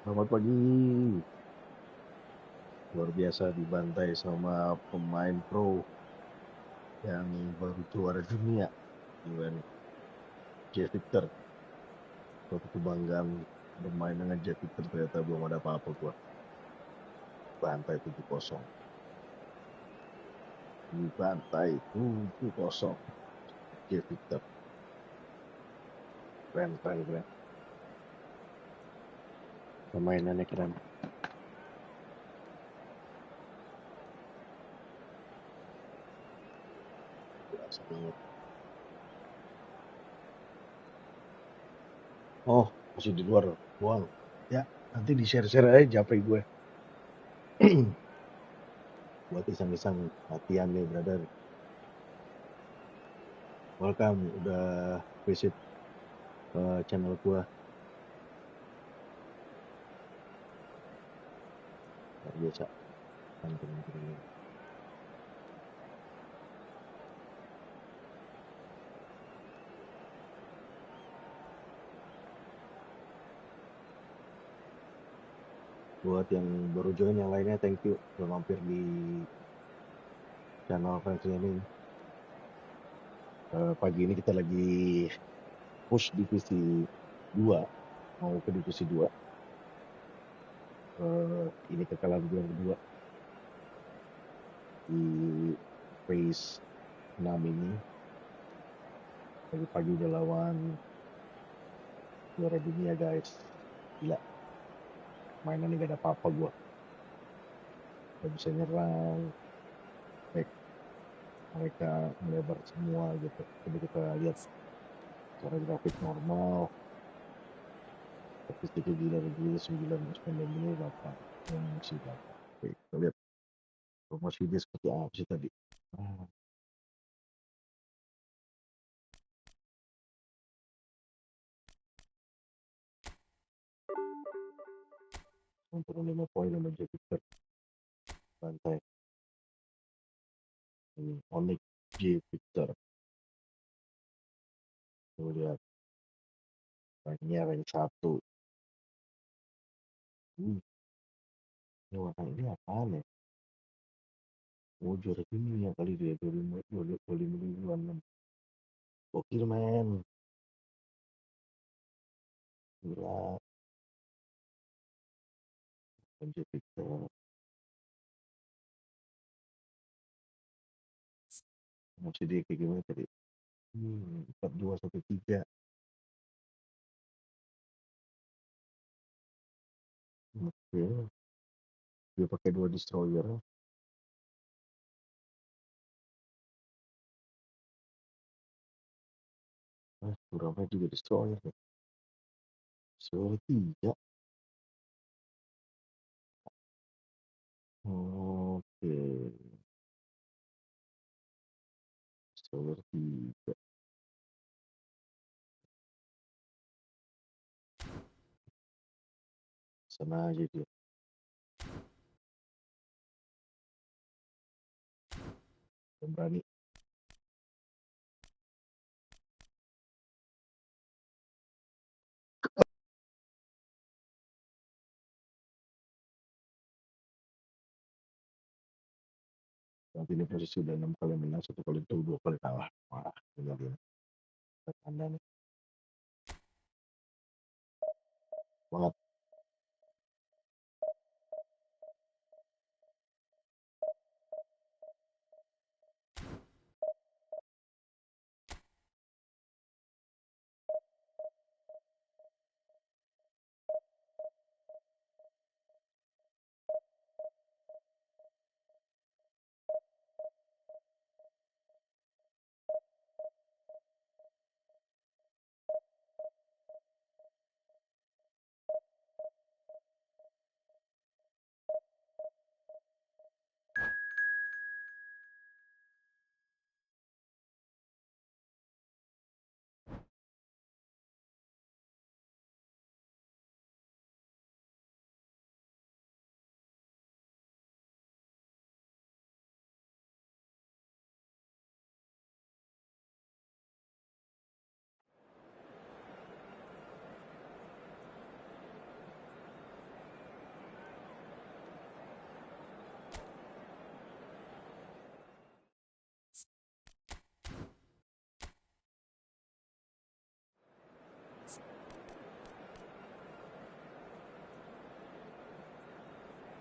Selamat pagi. Luar biasa dibantai sama pemain pro yang baru juara dunia. Gila nih. J Victor. Suatu kebanggaan bermain dengan J Victor, ternyata belum ada apa-apa gua. Bantai 7-0. Dibantai 7-0. J Victor. Keren. Permainannya keren. Biasa banget. Oh, masih di luar ruang. Ya, nanti di-share aja japri gue. Buat iseng-iseng latihan nih, brother. Welcome, udah visit channel gua. Luar biasa. Teman-teman. Buat yang baru join, yang lainnya thank you udah mampir di channel Phase6 ini. Pagi ini kita lagi push divisi 2, mau ke divisi 2. Ini kekalahan gue yang kedua di Phase 6 ini. Pagi-pagi udah lawan juara dunia, guys. Gila, mainan ini gak ada apa-apa gua. Gak bisa nyerang, baik mereka melebar semua gitu. Jadi kita lihat secara grafik normal, statistiknya gila begini, 9 ini 8 yang masih 8. Oke, kita lihat promosi dia seperti apa sih tadi. Untuk 5 poin sama J Victor bantai. Ini Onyx J Victor. Kita lihat ranknya rank 1. Ini warna ini apaan ya? Oh, juara dunia kali dia 25 Gokil, men. Gila. J Victor. Masih dia kayak gimana tadi? 4213. Oke. Dia pakai 2 destroyer. Kurangnya juga destroyer. Destroyer 3. Oke. Destroyer 3. Sana aja dia. Yang berani. Nanti ini posisi udah 6 kali menang, 1 kali itu 2 kali kalah. Wah, tinggal dia. Anda nih. Banget.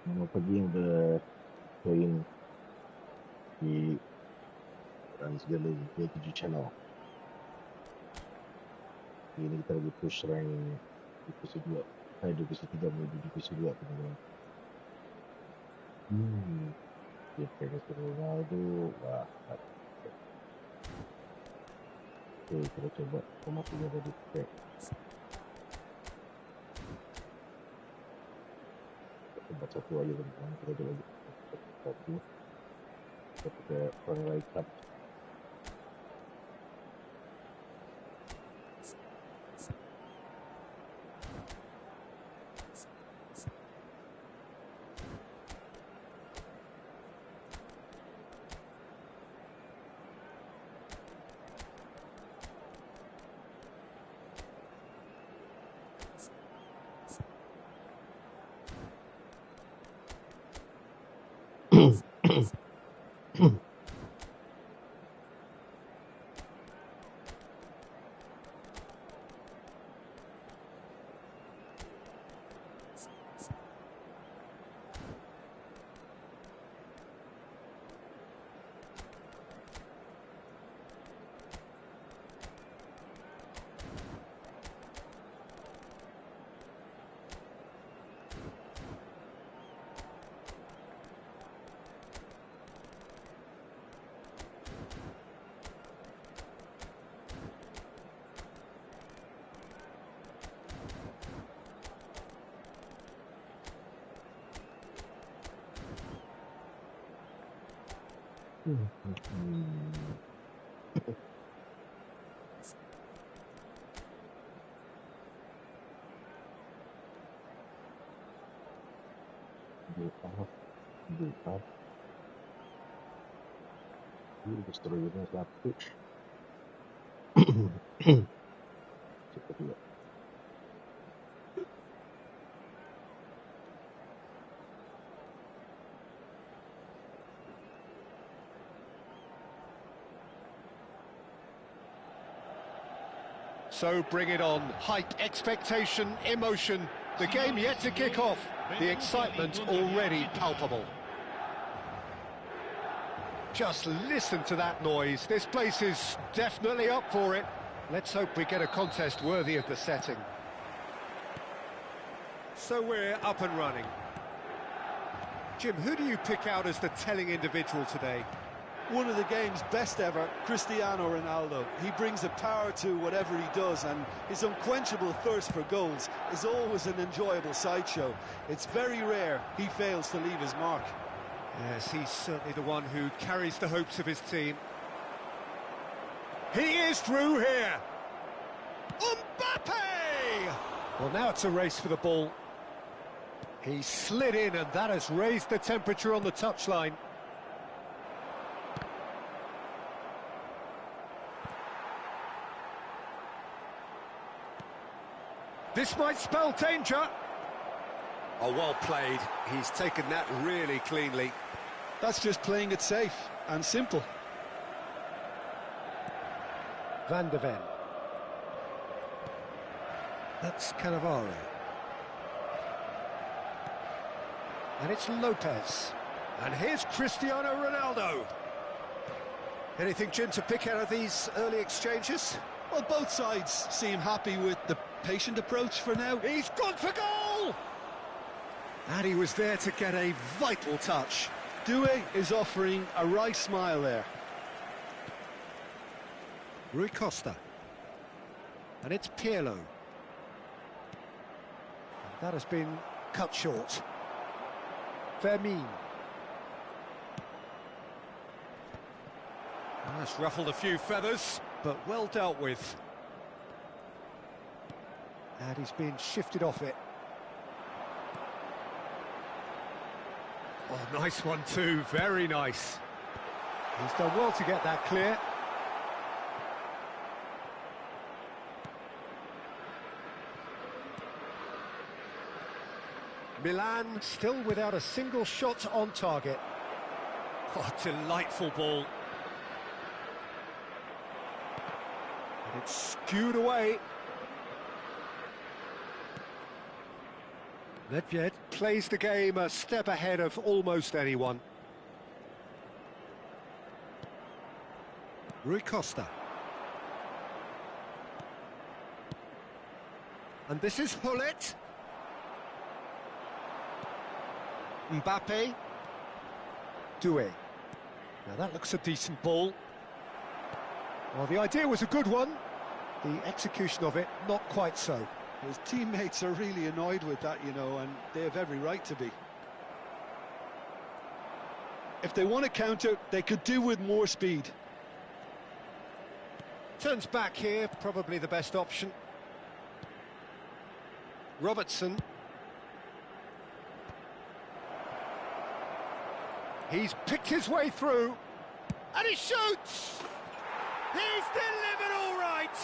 Selamat pagi yang udah join di segala G7 channel. Ini kita lagi push rank divisi 2, divisi 3 menuju divisi 2, teman-teman. Dia pengen Ronaldo, wah. Oke, kita coba formasinya dari pack. Kita coba satu aja, teman-teman. Kita coba satu. Kita pakai orang right up. Buka. Ini destroyernya satu. Cepat juga. So bring it on. Hype, expectation, emotion. The game yet to kick off. The excitement already palpable. Just listen to that noise. This place is definitely up for it. Let's hope we get a contest worthy of the setting. So we're up and running. Jim, who do you pick out as the telling individual today? One of the game's best ever, Cristiano Ronaldo. He brings a power to whatever he does, and his unquenchable thirst for goals is always an enjoyable sideshow. It's very rare he fails to leave his mark. Yes, he's certainly the one who carries the hopes of his team. He is through here. Mbappe! Well, now it's a race for the ball. He slid in, and that has raised the temperature on the touchline. This might spell danger. Oh, well played. He's taken that really cleanly. That's just playing it safe and simple. Van de Ven. That's Cannavaro. And it's Lopez. And here's Cristiano Ronaldo. Anything, Jim, to pick out of these early exchanges? Well, both sides seem happy with the patient approach for now. He's gone for goal! And he was there to get a vital touch. Due is offering a right smile there. Rui Costa. And it's Pirlo. And that has been cut short. Fermin. That's ruffled a few feathers, but well dealt with. And he's been shifted off it. Oh, nice one too, very nice. He's done well to get that clear. Milan still without a single shot on target. Oh, delightful ball. And it's skewed away. Nedved plays the game a step ahead of almost anyone. Rui Costa. And this is Hullet. Mbappe. Doué. Now that looks a decent ball. Well, the idea was a good one. The execution of it, not quite so. His teammates are really annoyed with that, you know, and they have every right to be. If they want to counter, they could do with more speed. Turns back here, probably the best option. Robertson. He's picked his way through, and he shoots! He's delivered all right!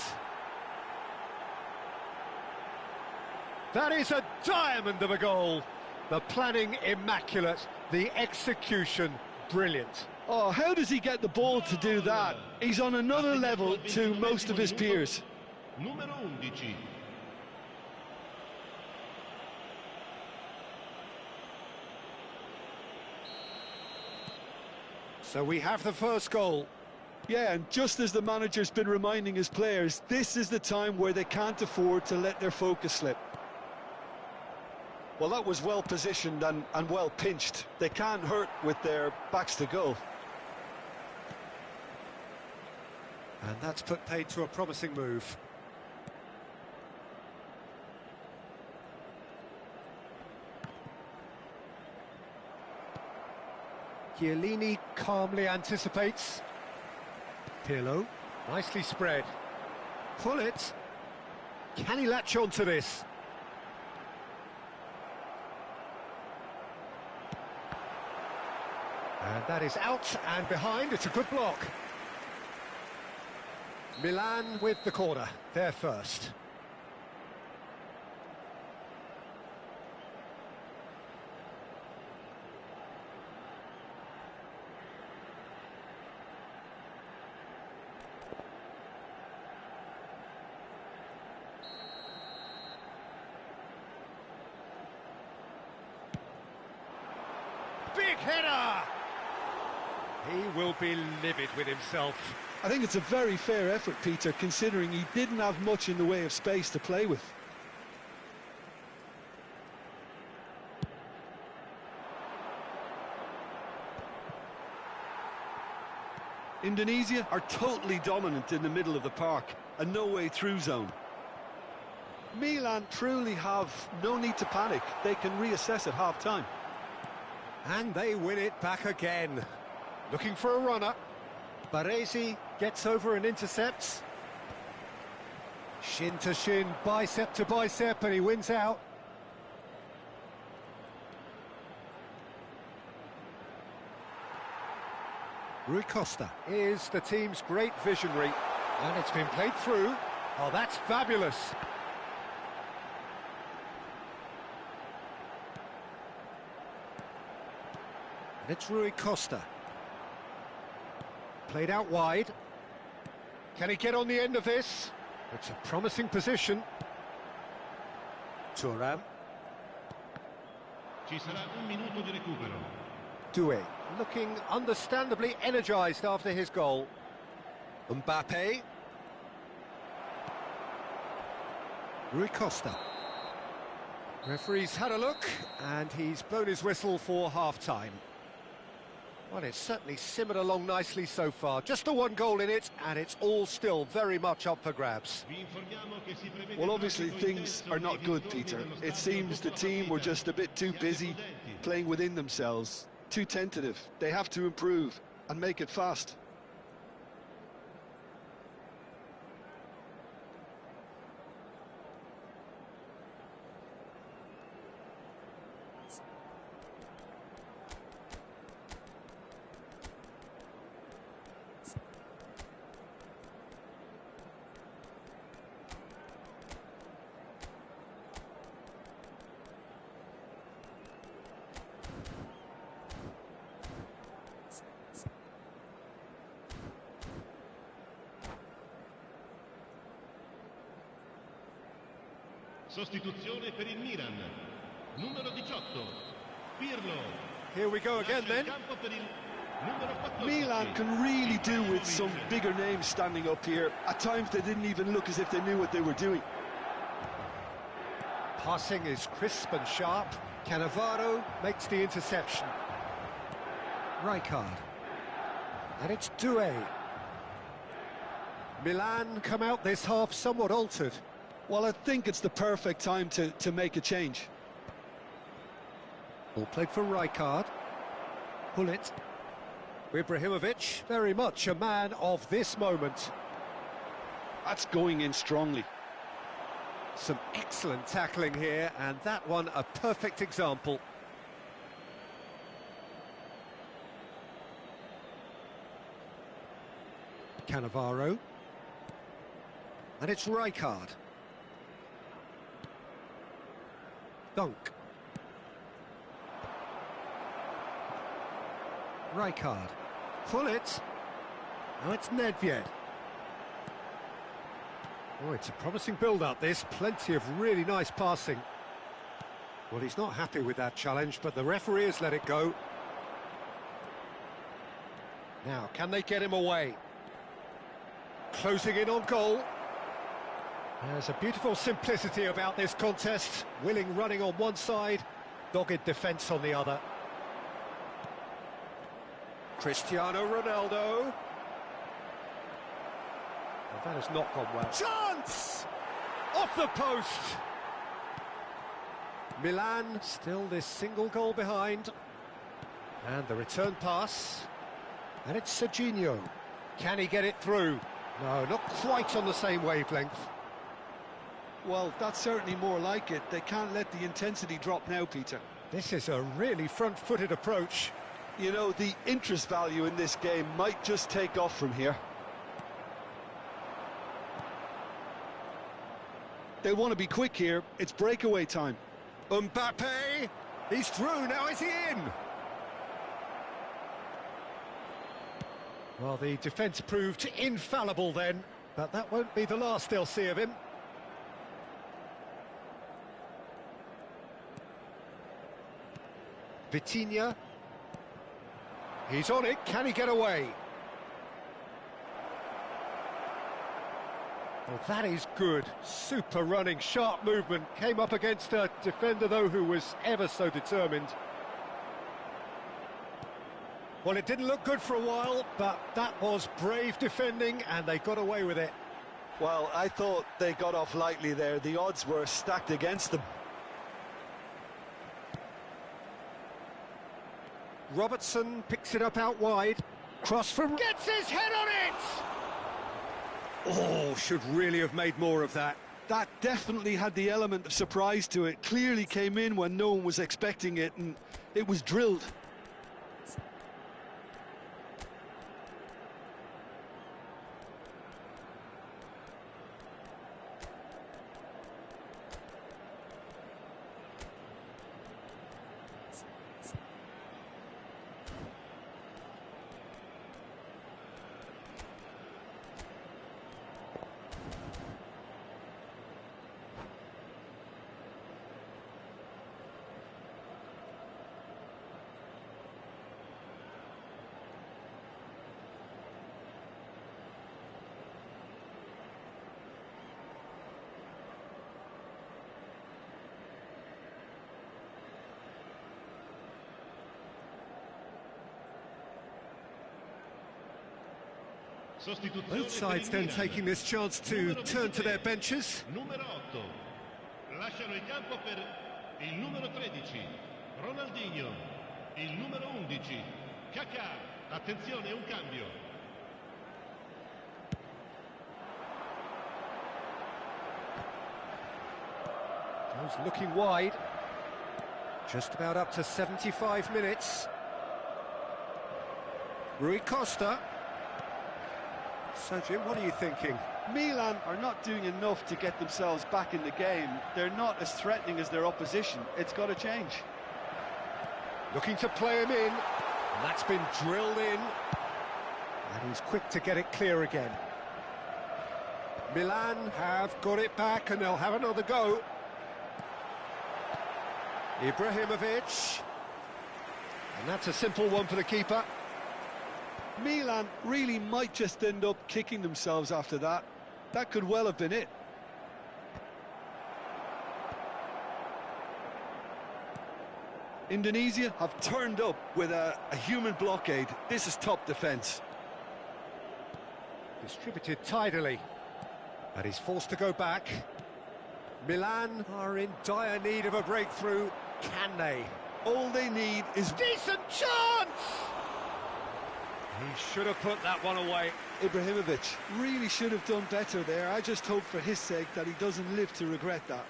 That is a diamond of a goal. The planning immaculate, the execution brilliant. Oh, how does he get the ball to do that? He's on another level to most of his peers. Numero 11. So we have the first goal. Yeah, and just as the manager's been reminding his players, this is the time where they can't afford to let their focus slip. Well, that was well positioned and well pinched. They can't hurt with their backs to goal. And that's put paid to a promising move. Chiellini calmly anticipates. Pirlo, nicely spread. Pull it. Can he latch on to this? And that is out and behind. It's a good block. Milan with the corner. They're first. Big header! He will be livid with himself. I think it's a very fair effort, Peter, considering he didn't have much in the way of space to play with. Indonesia are totally dominant in the middle of the park, a no-way through zone. Milan truly have no need to panic. They can reassess at half-time. And they win it back again. Looking for a runner. Baresi gets over and intercepts. Shin to shin, bicep to bicep, and he wins out. Rui Costa is the team's great visionary, and it's been played through. Oh, that's fabulous. And it's Rui Costa. Played out wide. Can he get on the end of this? It's a promising position. Thuram. Ci sarà un minuto di recupero. Doué, looking understandably energised after his goal. Mbappe. Rui Costa. Referee's had a look, and he's blown his whistle for half-time. Well, it's certainly simmered along nicely so far. Just the one goal in it, and it's all still very much up for grabs. Well, obviously things are not good, Peter. It seems the team were just a bit too busy playing within themselves, too tentative. They have to improve and make it fast. Sostituzione per il Milan. Numero 18, Pirlo. Here we go again Lascia il then. campo per il numero 14. Milan can really do with some bigger names standing up here. At times they didn't even look as if they knew what they were doing. Passing is crisp and sharp. Cannavaro makes the interception. Rijkaard. And it's Doué. Milan come out this half somewhat altered. Well, I think it's the perfect time to make a change. Ball played for Rijkaard. Gullit. Ibrahimovic, very much a man of this moment. That's going in strongly. Some excellent tackling here, and that one a perfect example. Cannavaro. And it's Rijkaard. Dunk. Rijkaard. Pull it. Now it's Nedved. Oh, it's a promising build-up, this. Plenty of really nice passing. Well, he's not happy with that challenge, but the referee has let it go. Now, can they get him away? Closing in on goal. There's a beautiful simplicity about this contest. Willing running on one side, dogged defence on the other. Cristiano Ronaldo. Well, that has not gone well. Chance! Off the post! Milan still this single goal behind. And the return pass. And it's Serginho. Can he get it through? No, not quite on the same wavelength. Well, that's certainly more like it. They can't let the intensity drop now, Peter. This is a really front-footed approach. You know, the interest value in this game might just take off from here. They want to be quick here. It's breakaway time. Mbappe! He's through, now is he in? Well, the defence proved infallible then, but that won't be the last they'll see of him. Vitinha. He's on it, can he get away? Well, that is good. Super running, sharp movement. Came up against a defender, though, who was ever so determined. Well, it didn't look good for a while, but that was brave defending, and they got away with it. Well, I thought they got off lightly there. The odds were stacked against them. Robertson picks it up out wide. Cross from... Gets his head on it! Oh, should really have made more of that. That definitely had the element of surprise to it. Clearly came in when no one was expecting it, and it was drilled. Both sides then taking this chance to turn to their benches. Numero 8. Lasciano il campo per il numero 13, Ronaldinho. Il numero 11, Kaká. Attenzione, un cambio. Goes looking wide. Just about up to 75 minutes. Rui Costa. So, Jim, what are you thinking? Milan are not doing enough to get themselves back in the game. They're not as threatening as their opposition. It's got to change. Looking to play him in. And that's been drilled in. And he's quick to get it clear again. Milan have got it back and they'll have another go. Ibrahimovic. And that's a simple one for the keeper. Milan really might just end up kicking themselves after that. That could well have been it. Indonesia have turned up with a human blockade. This is top defence. Distributed tidily. And he's forced to go back. Milan are in dire need of a breakthrough. Can they? All they need is... Decent chance! He should have put that one away. Ibrahimovic really should have done better there. I just hope for his sake that he doesn't live to regret that.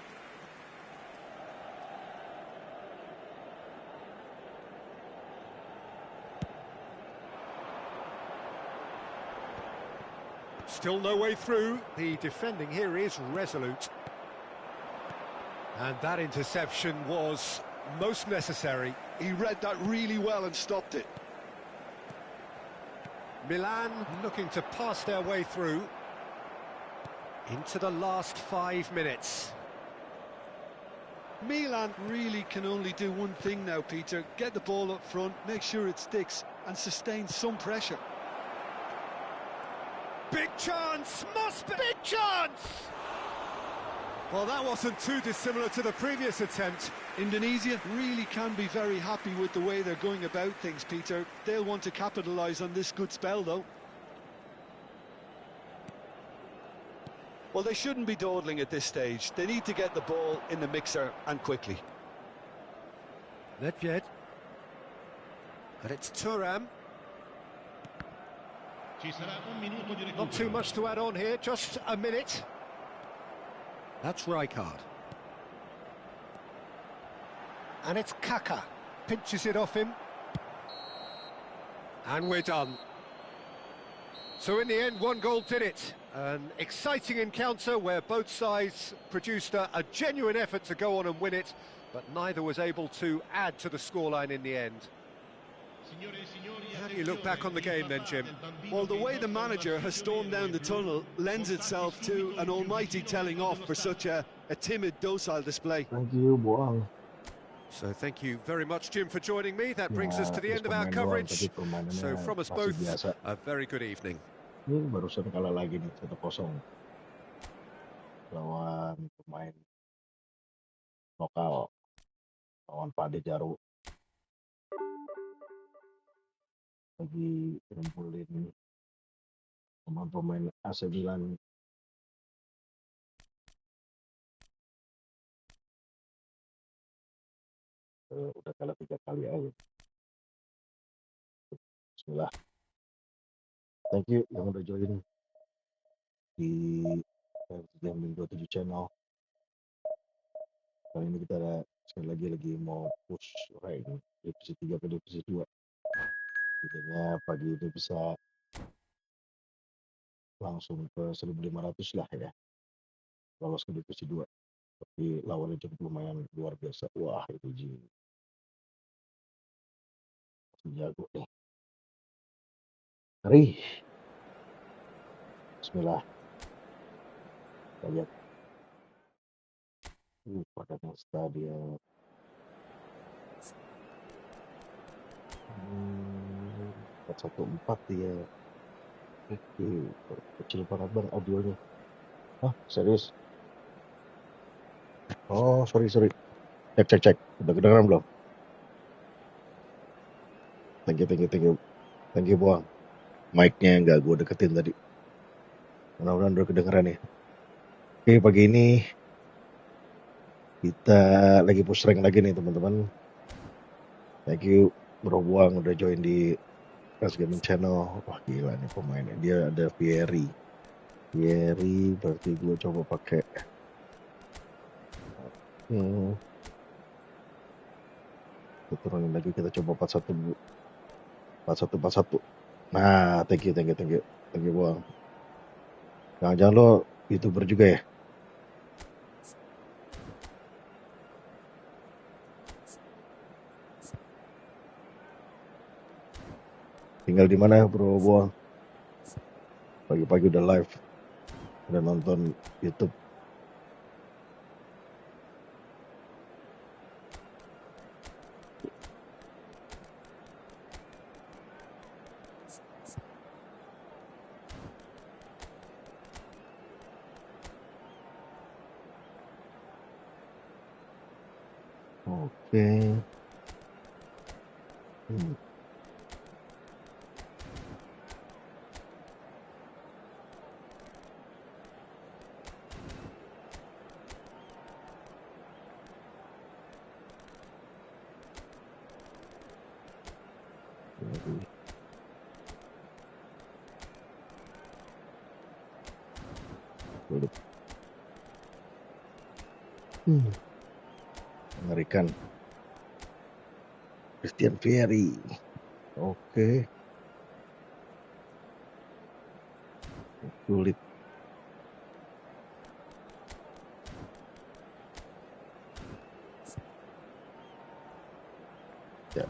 Still no way through. The defending here is resolute. And that interception was most necessary. He read that really well and stopped it. Milan looking to pass their way through into the last 5 minutes. Milan really can only do one thing now, Peter. Get the ball up front, make sure it sticks and sustain some pressure. Big chance! Must be! Big chance! Well, that wasn't too dissimilar to the previous attempt. Indonesia really can be very happy with the way they're going about things, Peter. They'll want to capitalise on this good spell, though. Well, they shouldn't be dawdling at this stage. They need to get the ball in the mixer and quickly. Nedved. And it's Thuram. Not too much to add on here, just a minute. That's Rijkaard. And it's Kaka. Pinches it off him. And we're done. So in the end, 1 goal did it. An exciting encounter where both sides produced a genuine effort to go on and win it, but neither was able to add to the scoreline in the end. How do you look back on the game then, Jim? Well, the way the manager has stormed down the tunnel lends itself to an almighty telling off for such a timid, docile display. Thank you, Boang. So thank you very much, Jim, for joining me. That brings us to the end of our coverage. So from us both, a very good evening. Ini barusan kalah lagi nih 1-0 lawan pemain lokal, lawan Pade Jaru. Lagi ngumpulin pemain AC Milan. Udah kalah 3 kali aja. Bismillah. Thank you yang udah join di Phase6 channel. Kali ini kita sekali lagi mau push rank divisi 3 ke divisi 2. Intinya pagi ini bisa langsung ke 1.500 lah ya, lolos ke divisi 2. Tapi lawannya cukup lumayan luar biasa. Wah, itu Ji jago deh. Dari. Bismillah. Kita lihat. Padatnya stadion. 414 dia. Oke, kecil banget bang audionya. Ah, serius? Oh, sorry. Cek. Udah kedengeran belum? Thank you, Boang. Mic-nya nggak gue deketin tadi. Mudah-mudahan udah kedengeran ya. Oke, pagi ini kita lagi push rank lagi nih teman-teman. Thank you Bro Boang udah join di Phase6 channel. Wah gila nih pemainnya. Dia ada Vieri, berarti gue coba pakai kita turunin lagi, kita coba 41. Nah, thank you Boang. Jangan lo YouTuber juga ya? Tinggal di mana Bro Boang? Pagi-pagi udah live, udah nonton YouTube. Oke. Mengerikan. Christian Vieri. Oke. Sulit. Ya.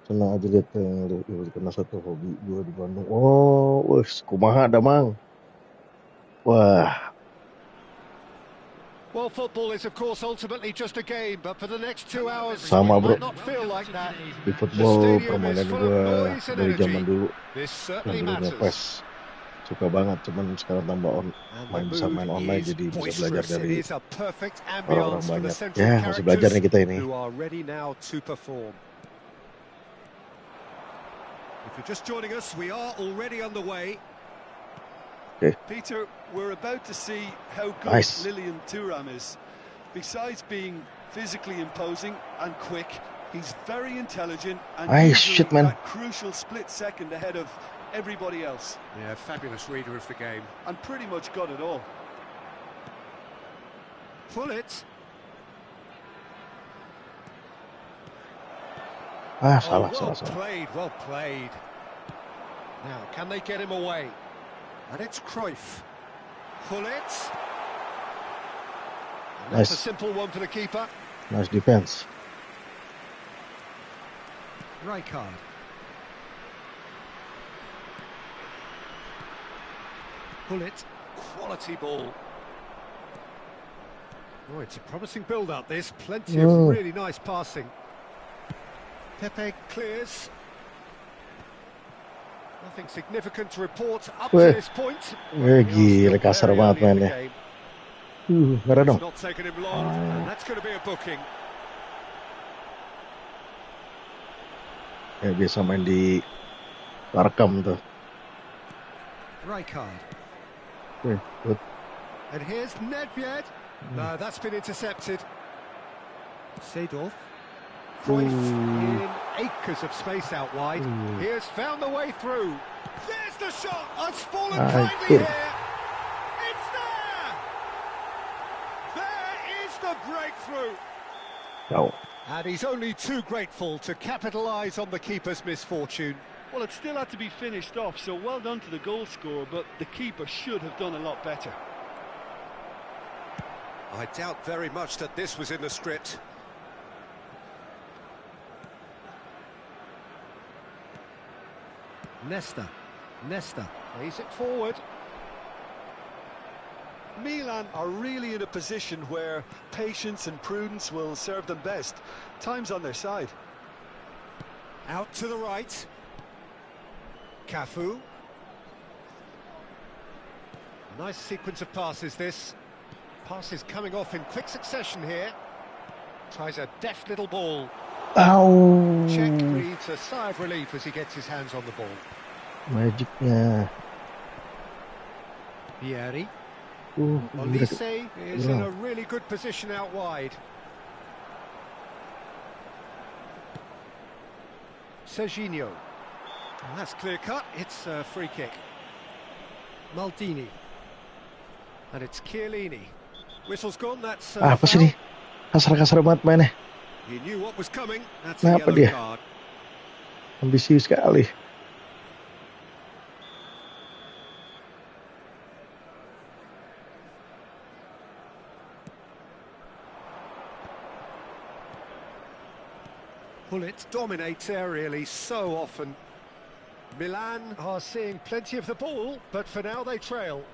Senang aja lihat karena satu hobi gue di Bandung. Oh, wes kumaha ada mang. Wah. Well, football is of course ultimately just a game, but for the next 2 hours Sama, it bro. might not feel like that. Di The football stadium is permainan full gue of noise and dari zaman energy. dulu, This yang certainly dulunya matters. PES. Suka banget, cuman sekarang tambah bisa And main the online, mood jadi is bisa belajar boisterous. It dari is a perfect orang-orang ambience for the banyak. central Ya, masih belajar nih kita characters ini. who are ready now to perform. If you're just joining us, we are already underway. Okay. Peter, we're about to see how good Nice. Lilian Thuram is. Besides being physically imposing and quick, he's very intelligent and Nice usually shit, man. that crucial split second ahead of everybody else. Yeah, fabulous reader of the game. And pretty much got it all. Pull it. Salah. Played, well played. Now, can they get him away? And it's Cruyff. Pull it. And that's Nice. a simple one for the keeper. Nice defense. Rijkaard. Pull it. Quality ball. Oh, it's a promising build-up, this. Plenty of really nice passing. Pepe clears. Nothing significant to report up to this point. Gila, kasar banget mainnya. Ngeri dong. It's not taken him long, and that's going to be a booking. Ya, biasa main di Tarkam tuh. Rijkaard. Good. And here's Nedved. No, that's been intercepted. Seedorf. Cruyff in acres of space out wide. He has found the way through. There's the shot. It's fallen kindly here. It's there. There is the breakthrough. Oh. And he's only too grateful to capitalise on the keeper's misfortune. Well, it still had to be finished off, so well done to the goal scorer, but the keeper should have done a lot better. I doubt very much that this was in the script. Nesta plays it forward. Milan are really in a position where patience and prudence will serve them best. Time's on their side. Out to the right. Cafu. Nice sequence of passes, this. Passes coming off in quick succession here. Tries a deft little ball. Ow. Check breathes a sigh of relief as he gets his hands on the ball. Magicnya. Vieri. Olise is in a really good position out wide. Serginho. And that's clear cut. It's a free kick. Maldini. And it's Chiellini. Whistle's gone. That's Apa sih nih? Kasar-kasar banget mainnya. He knew what was coming. That's a Kenapa yellow dia? card. Ambisius sekali. Pullet dominates aerially so often. Milan are seeing plenty of the ball, but for now they trail.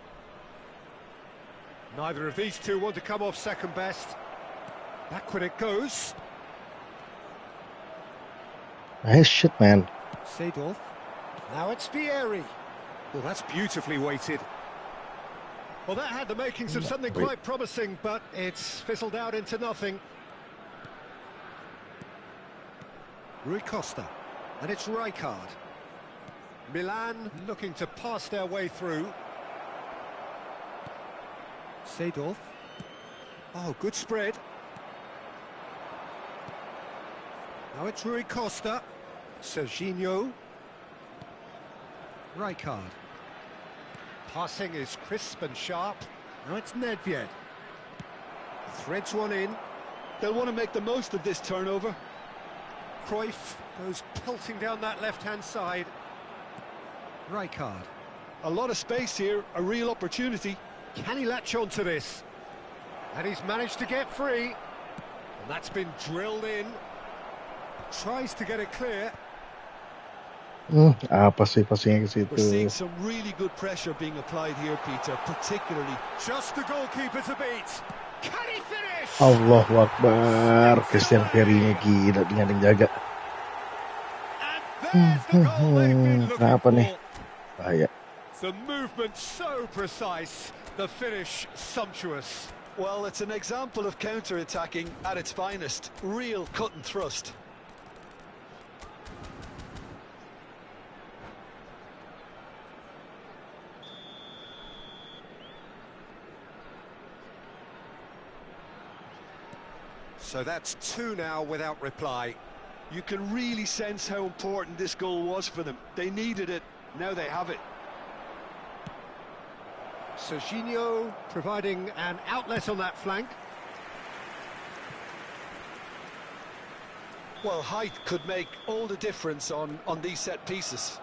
Neither of these two want to come off second best. Backward it goes. Nice shit, man. Seedorf. Now it's Vieri. Well, that's beautifully weighted. Well, that had the makings of something quite promising, but it's fizzled out into nothing. Rui Costa, and it's Rijkaard. Milan looking to pass their way through. Seedorf. Oh, good spread. Now it's Rui Costa. Serginho. Rijkaard. Passing is crisp and sharp. Now it's Nedved. Threads one in. They'll want to make the most of this turnover. Cruyff goes pelting down that left-hand side. Rijkaard. A lot of space here, a real opportunity. Can he latch on to this? And he's managed to get free. And that's been drilled in. Tries to get it clear. Pasing ke situ. We're seeing some really good pressure being applied here, Peter, particularly. Just the goalkeeper to beat. Can he finish? Allahu Akbar. Christian Ferry-nya gila dengan yang jaga. And there's the goal they've been looking Kenapa nih? for. Bahaya. The movement so precise, the finish sumptuous. Well, it's an example of counter-attacking at its finest. Real cut and thrust. So that's 2 now without reply. You can really sense how important this goal was for them. They needed it, now they have it. Serginho providing an outlet on that flank. Well, height could make all the difference on these set pieces.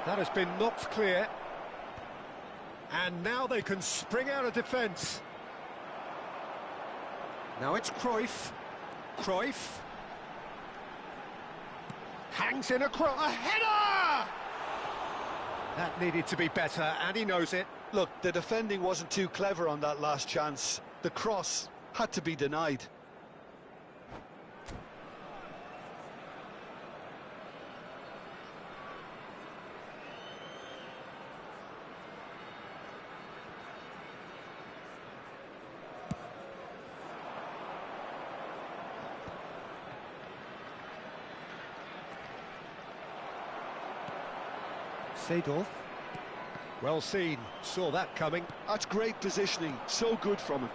That has been knocked clear. And now they can spring out of defence. Now it's Cruyff. Cruyff. Hangs in a header! That needed to be better, and he knows it. Look, the defending wasn't too clever on that last chance. The cross had to be denied. Seedorf. Well seen, saw that coming. That's great positioning, so good from him.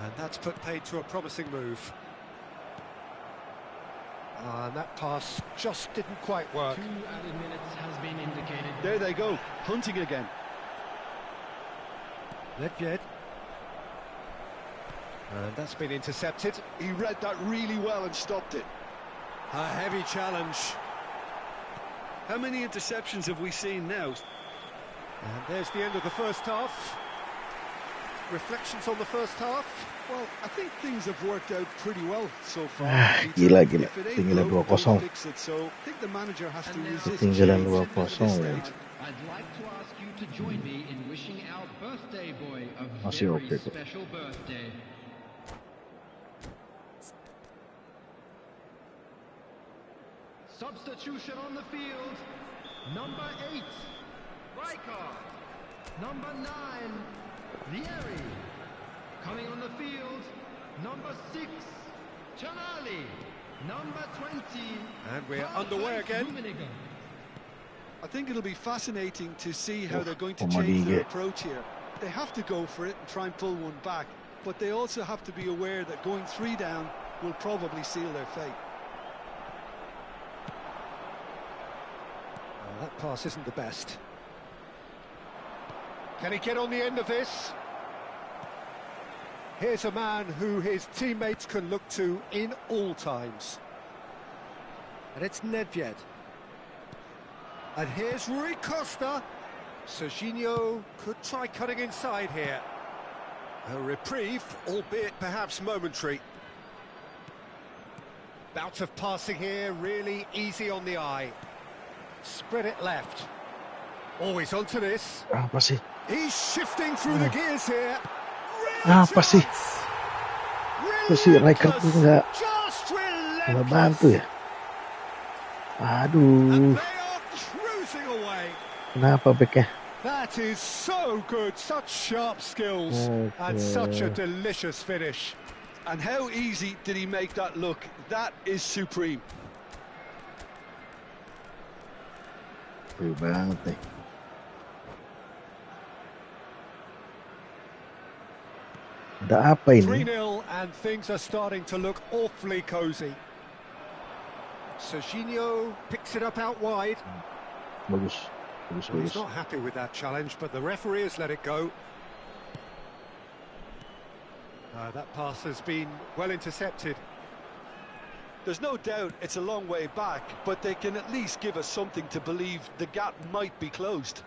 And that's put paid to a promising move. And that pass just didn't quite work. 2 added minutes has been indicated. There they go, hunting again. Nedved. And that's been intercepted. He read that really well and stopped it. A heavy challenge. How many interceptions have we seen now? And there's the end of the first half. Reflections on the first half? Well, I think things have worked out pretty well so far. Gila. If it ain't Tinggalan broke, 2-0. don't fix it. So I think the manager has to resist Tinggalan change 2-0 at this ya. stage. I'd like to ask you to join me in wishing our birthday boy a Masih very oke kok. special birthday. Substitution on the field. Number 8, Rijkaard. Number 9, dari. Coming on the field, number 6, Canali. Number 20. And we're underway again. I think it'll be fascinating to see how they're going to Pemalige. change their approach here. They have to go for it and try and pull one back, but they also have to be aware that going 3 down will probably seal their fate. That pass isn't the best. Can he get on the end of this? Here's a man who his teammates can look to in all times. And it's Nedved. And here's Rui Costa. Serginho could try cutting inside here. A reprieve, albeit perhaps momentary. Bout of passing here, really easy on the eye. Spread it left. Always onto this. Apa sih? He's shifting through the gears here. Apa sih? Kenapa sih Riker nggak Just bantu ya? Aduh, kenapa backnya? That is so good, such sharp skills and such a delicious finish. And how easy did he make that look? That is supreme. Banget nih. Ada apa ini? 3-0 and things are starting to look awfully cozy. Serginho picks it up out wide. Bagus. Well, he's not happy with that challenge, but the referee has let it go. That pass has been well intercepted. There's no doubt it's a long way back, but they can at least give us something to believe the gap might be closed.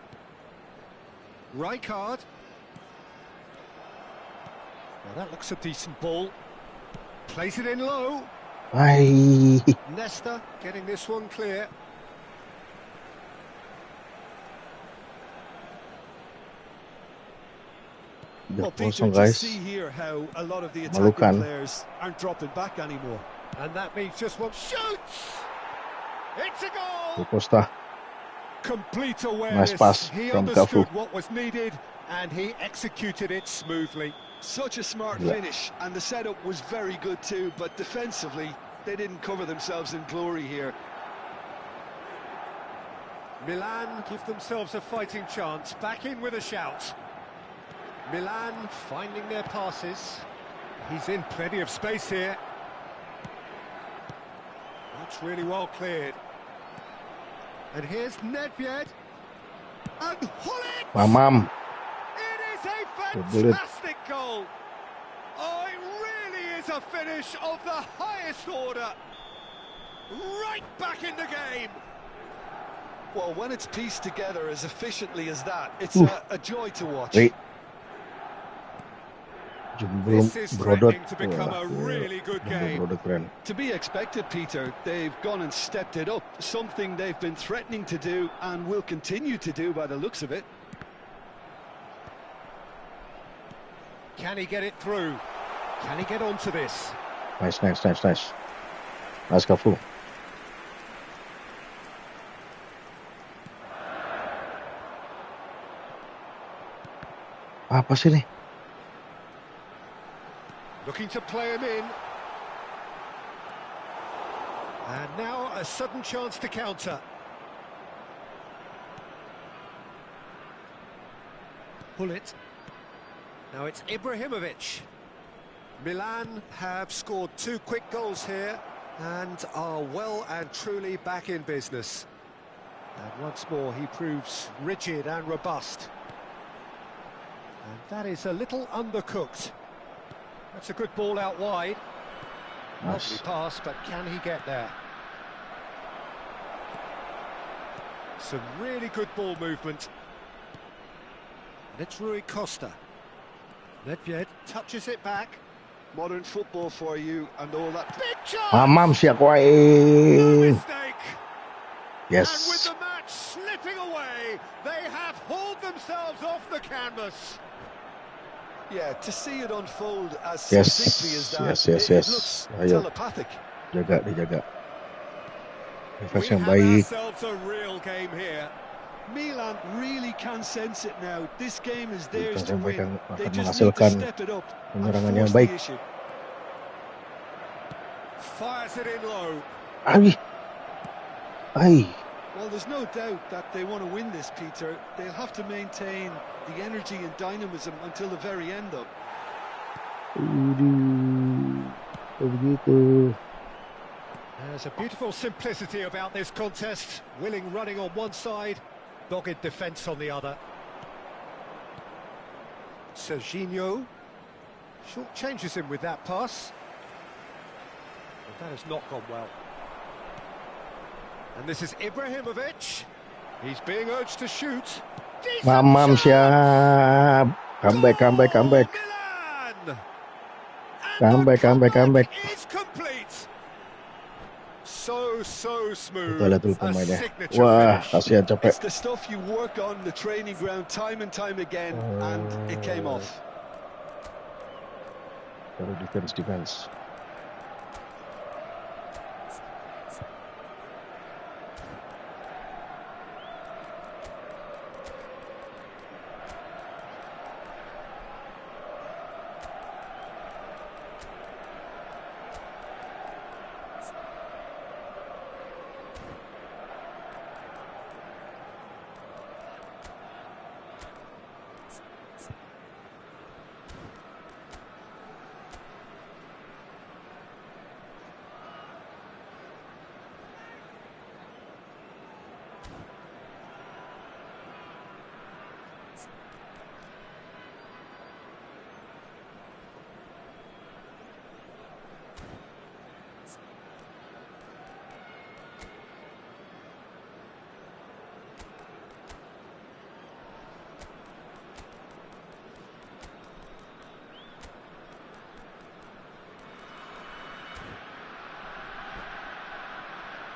Rijkaard. Now that looks a decent ball. Plays it in low. Nesta getting this one clear. Well, Peter, just see here how a lot of the attacking players aren't dropping back anymore. And that means just one shoots. It's a goal. Costa. Complete awareness. Nice pass he from understood Cafu. what was needed and he executed it smoothly. Such a smart finish, and the setup was very good too, but defensively they didn't cover themselves in glory here. Milan give themselves a fighting chance, back in with a shout. Milan finding their passes. He's in plenty of space here. That's really well cleared. And here's Nedved. And Hullet! Mamam. It is a fantastic goal. Oh, it really is a finish of the highest order. Right back in the game. Well, when it's pieced together as efficiently as that, it's a joy to watch. This is threatening to become a really good game. To be expected, Peter. They've gone and stepped it up, something they've been threatening to do and will continue to do by the looks of it. Can he get it through? Can he get onto this? Nice. Nice, Cafu. Apa sih nih? Looking to play him in. And now a sudden chance to counter. Hullet. Now it's Ibrahimovic. Milan have scored 2 quick goals here and are well and truly back in business. And once more he proves rigid and robust. And that is a little undercooked. That's a good ball out wide. Lovely pass, but can he get there? Some really good ball movement. And it's Rui Costa. Nedved touches it back. Modern football for you and all that. Big chance! Mamam siya ko No mistake! Yes. And with the match slipping away, they have hauled themselves off the canvas. Yeah, to see it unfold as succinctly as that, it looks telepathic. Dijaga. We have ourselves a real game here. Milan really can sense it now. This game is theirs to win. They just need to step it up and force the issue. Fires it in low. Well, there's no doubt that they want to win this, Peter. They'll have to maintain the energy and dynamism until the very end, though. There's a beautiful simplicity about this contest. Willing running on one side, dogged defence on the other. Serginho short changes him with that pass. But that has not gone well. And this is Ibrahimovic. He's being urged to shoot. Mamam siap. Comeback. Comeback. Is complete. So smooth. Betul pemainnya. Wah, kasihan capek. It's the stuff you work on the training ground time and time again, and it came off. Baru defense.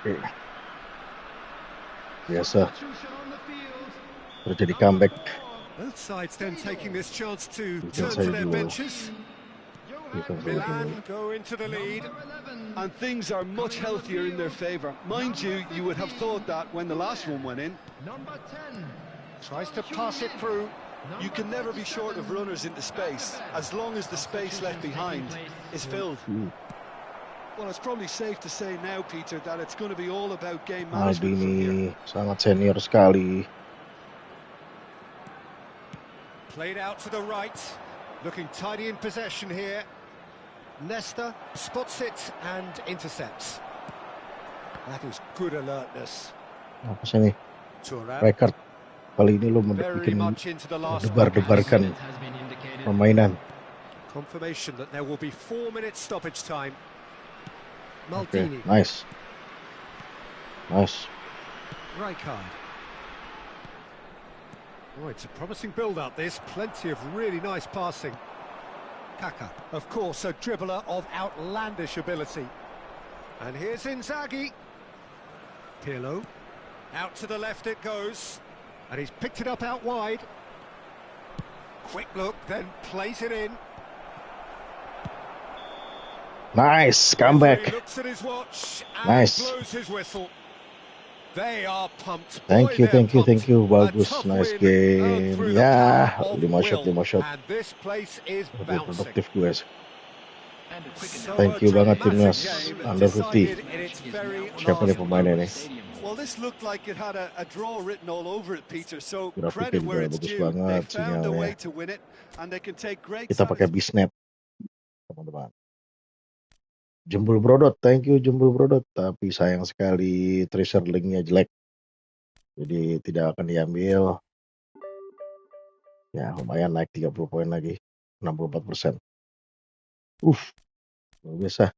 Oke. Biasa terjadi comeback. Both sides then taking this chance to Defense turn to aja their dulu. benches. Defense aja dulu. Milan go into the lead. And things are much healthier in their favour. Mind you, you would have thought that when the last one went in. Number 10. Tries to pass it through. You can never be short of runners into space, as long as the space left behind is filled. Well, it's probably safe to say now, Peter, that it's going to be all about game Aldi management from here. ini sangat senior sekali. Played out to the right. Looking tidy in possession here. Leicester spots it and intercepts. That is good alertness. Apa sih nih? Thuram. Record. Kali ini lu Very bikin much into the last debar-debarkan permainan. confirmation that there will be 4 minutes stoppage time. Oke, Maldini, nice. Rijkaard. Oh, it's a promising build-up this. Plenty of really nice passing. Kaka, of course, a dribbler of outlandish ability. And here's Inzaghi. Pirlo. Out to the left it goes. And he's picked it up out wide. Quick look, then plays it in. Nice, comeback. He looks at his watch and Nice. blows his whistle. They are pumped. Thank Boy, you. they're pumped. Bagus, A tough nice win earned game. through the Ya, power of 5 shot, will. 5 shot. And this place is Lebih bouncing. produktif gue. So Thank a you banget dramatic timnas game Under 50. decided in its very Siapa nih last pemainnya nih? moments. Well, this looked like it had a draw written all over it, Peter. So Grafiknya credit where juga it's bagus due. They banget found a way sinyalnya. to win it, and they can take great Kita pakai satisfaction. bisnap, teman-teman. Jembul Brodot, thank you Jembul Brodot. Tapi sayang sekali treasure linknya jelek. Jadi tidak akan diambil. Ya lumayan naik 30 poin lagi. 64%. Luar biasa.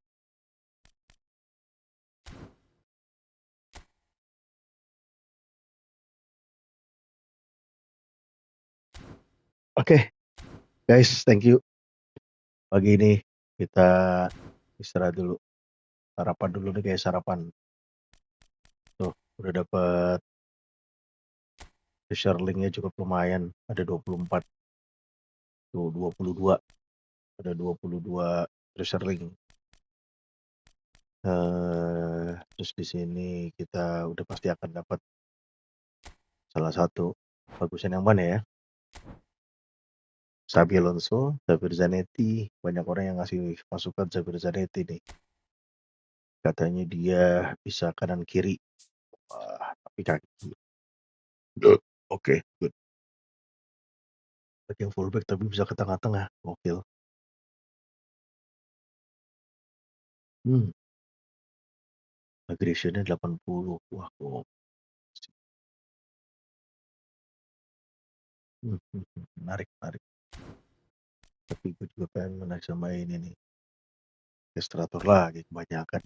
Oke, guys, thank you. Pagi ini kita istirahat dulu. Sarapan dulu nih guys, sarapan. Tuh, udah dapat treasure linknya cukup lumayan. Ada 24. Tuh, 22. Ada 22 treasure link. Terus di sini kita udah pasti akan dapat salah satu. Bagusan yang mana ya? Xabi Alonso, Xabi Zanetti. Banyak orang yang ngasih masukan Xabi Zanetti nih. Katanya dia bisa kanan kiri. Wah, tapi kaki. Oke, good. Bagi yang fullback tapi bisa ke tengah-tengah. Gokil. Aggressionnya 80. Wah, menarik. Tapi gue juga pengen menarik sama ini nih. Illustrator lagi kebanyakan.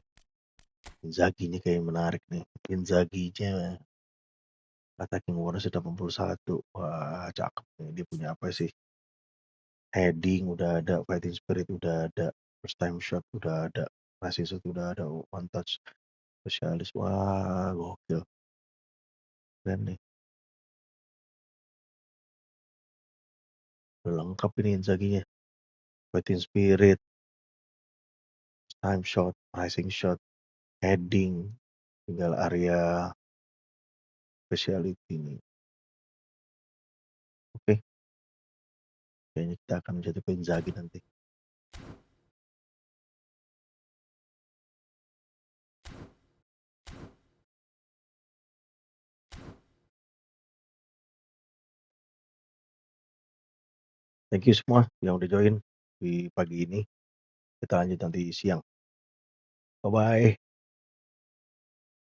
Inzaghi ini kayak menarik nih. Inzaghi-nya attacking awareness 81. Wah, cakep nih. Dia punya apa sih? Heading udah ada, fighting spirit udah ada, first time shot udah ada, assist udah ada, one touch spesialis. Wah, gokil. Keren nih. Udah lengkap ini Inzaghi-nya. Fighting spirit, time shot, pricing shot, heading, tinggal area speciality nih. Oke, kayaknya kita akan menjadi Inzaghi nanti. Thank you semua yang udah join di pagi ini. Kita lanjut nanti siang. Bye-bye.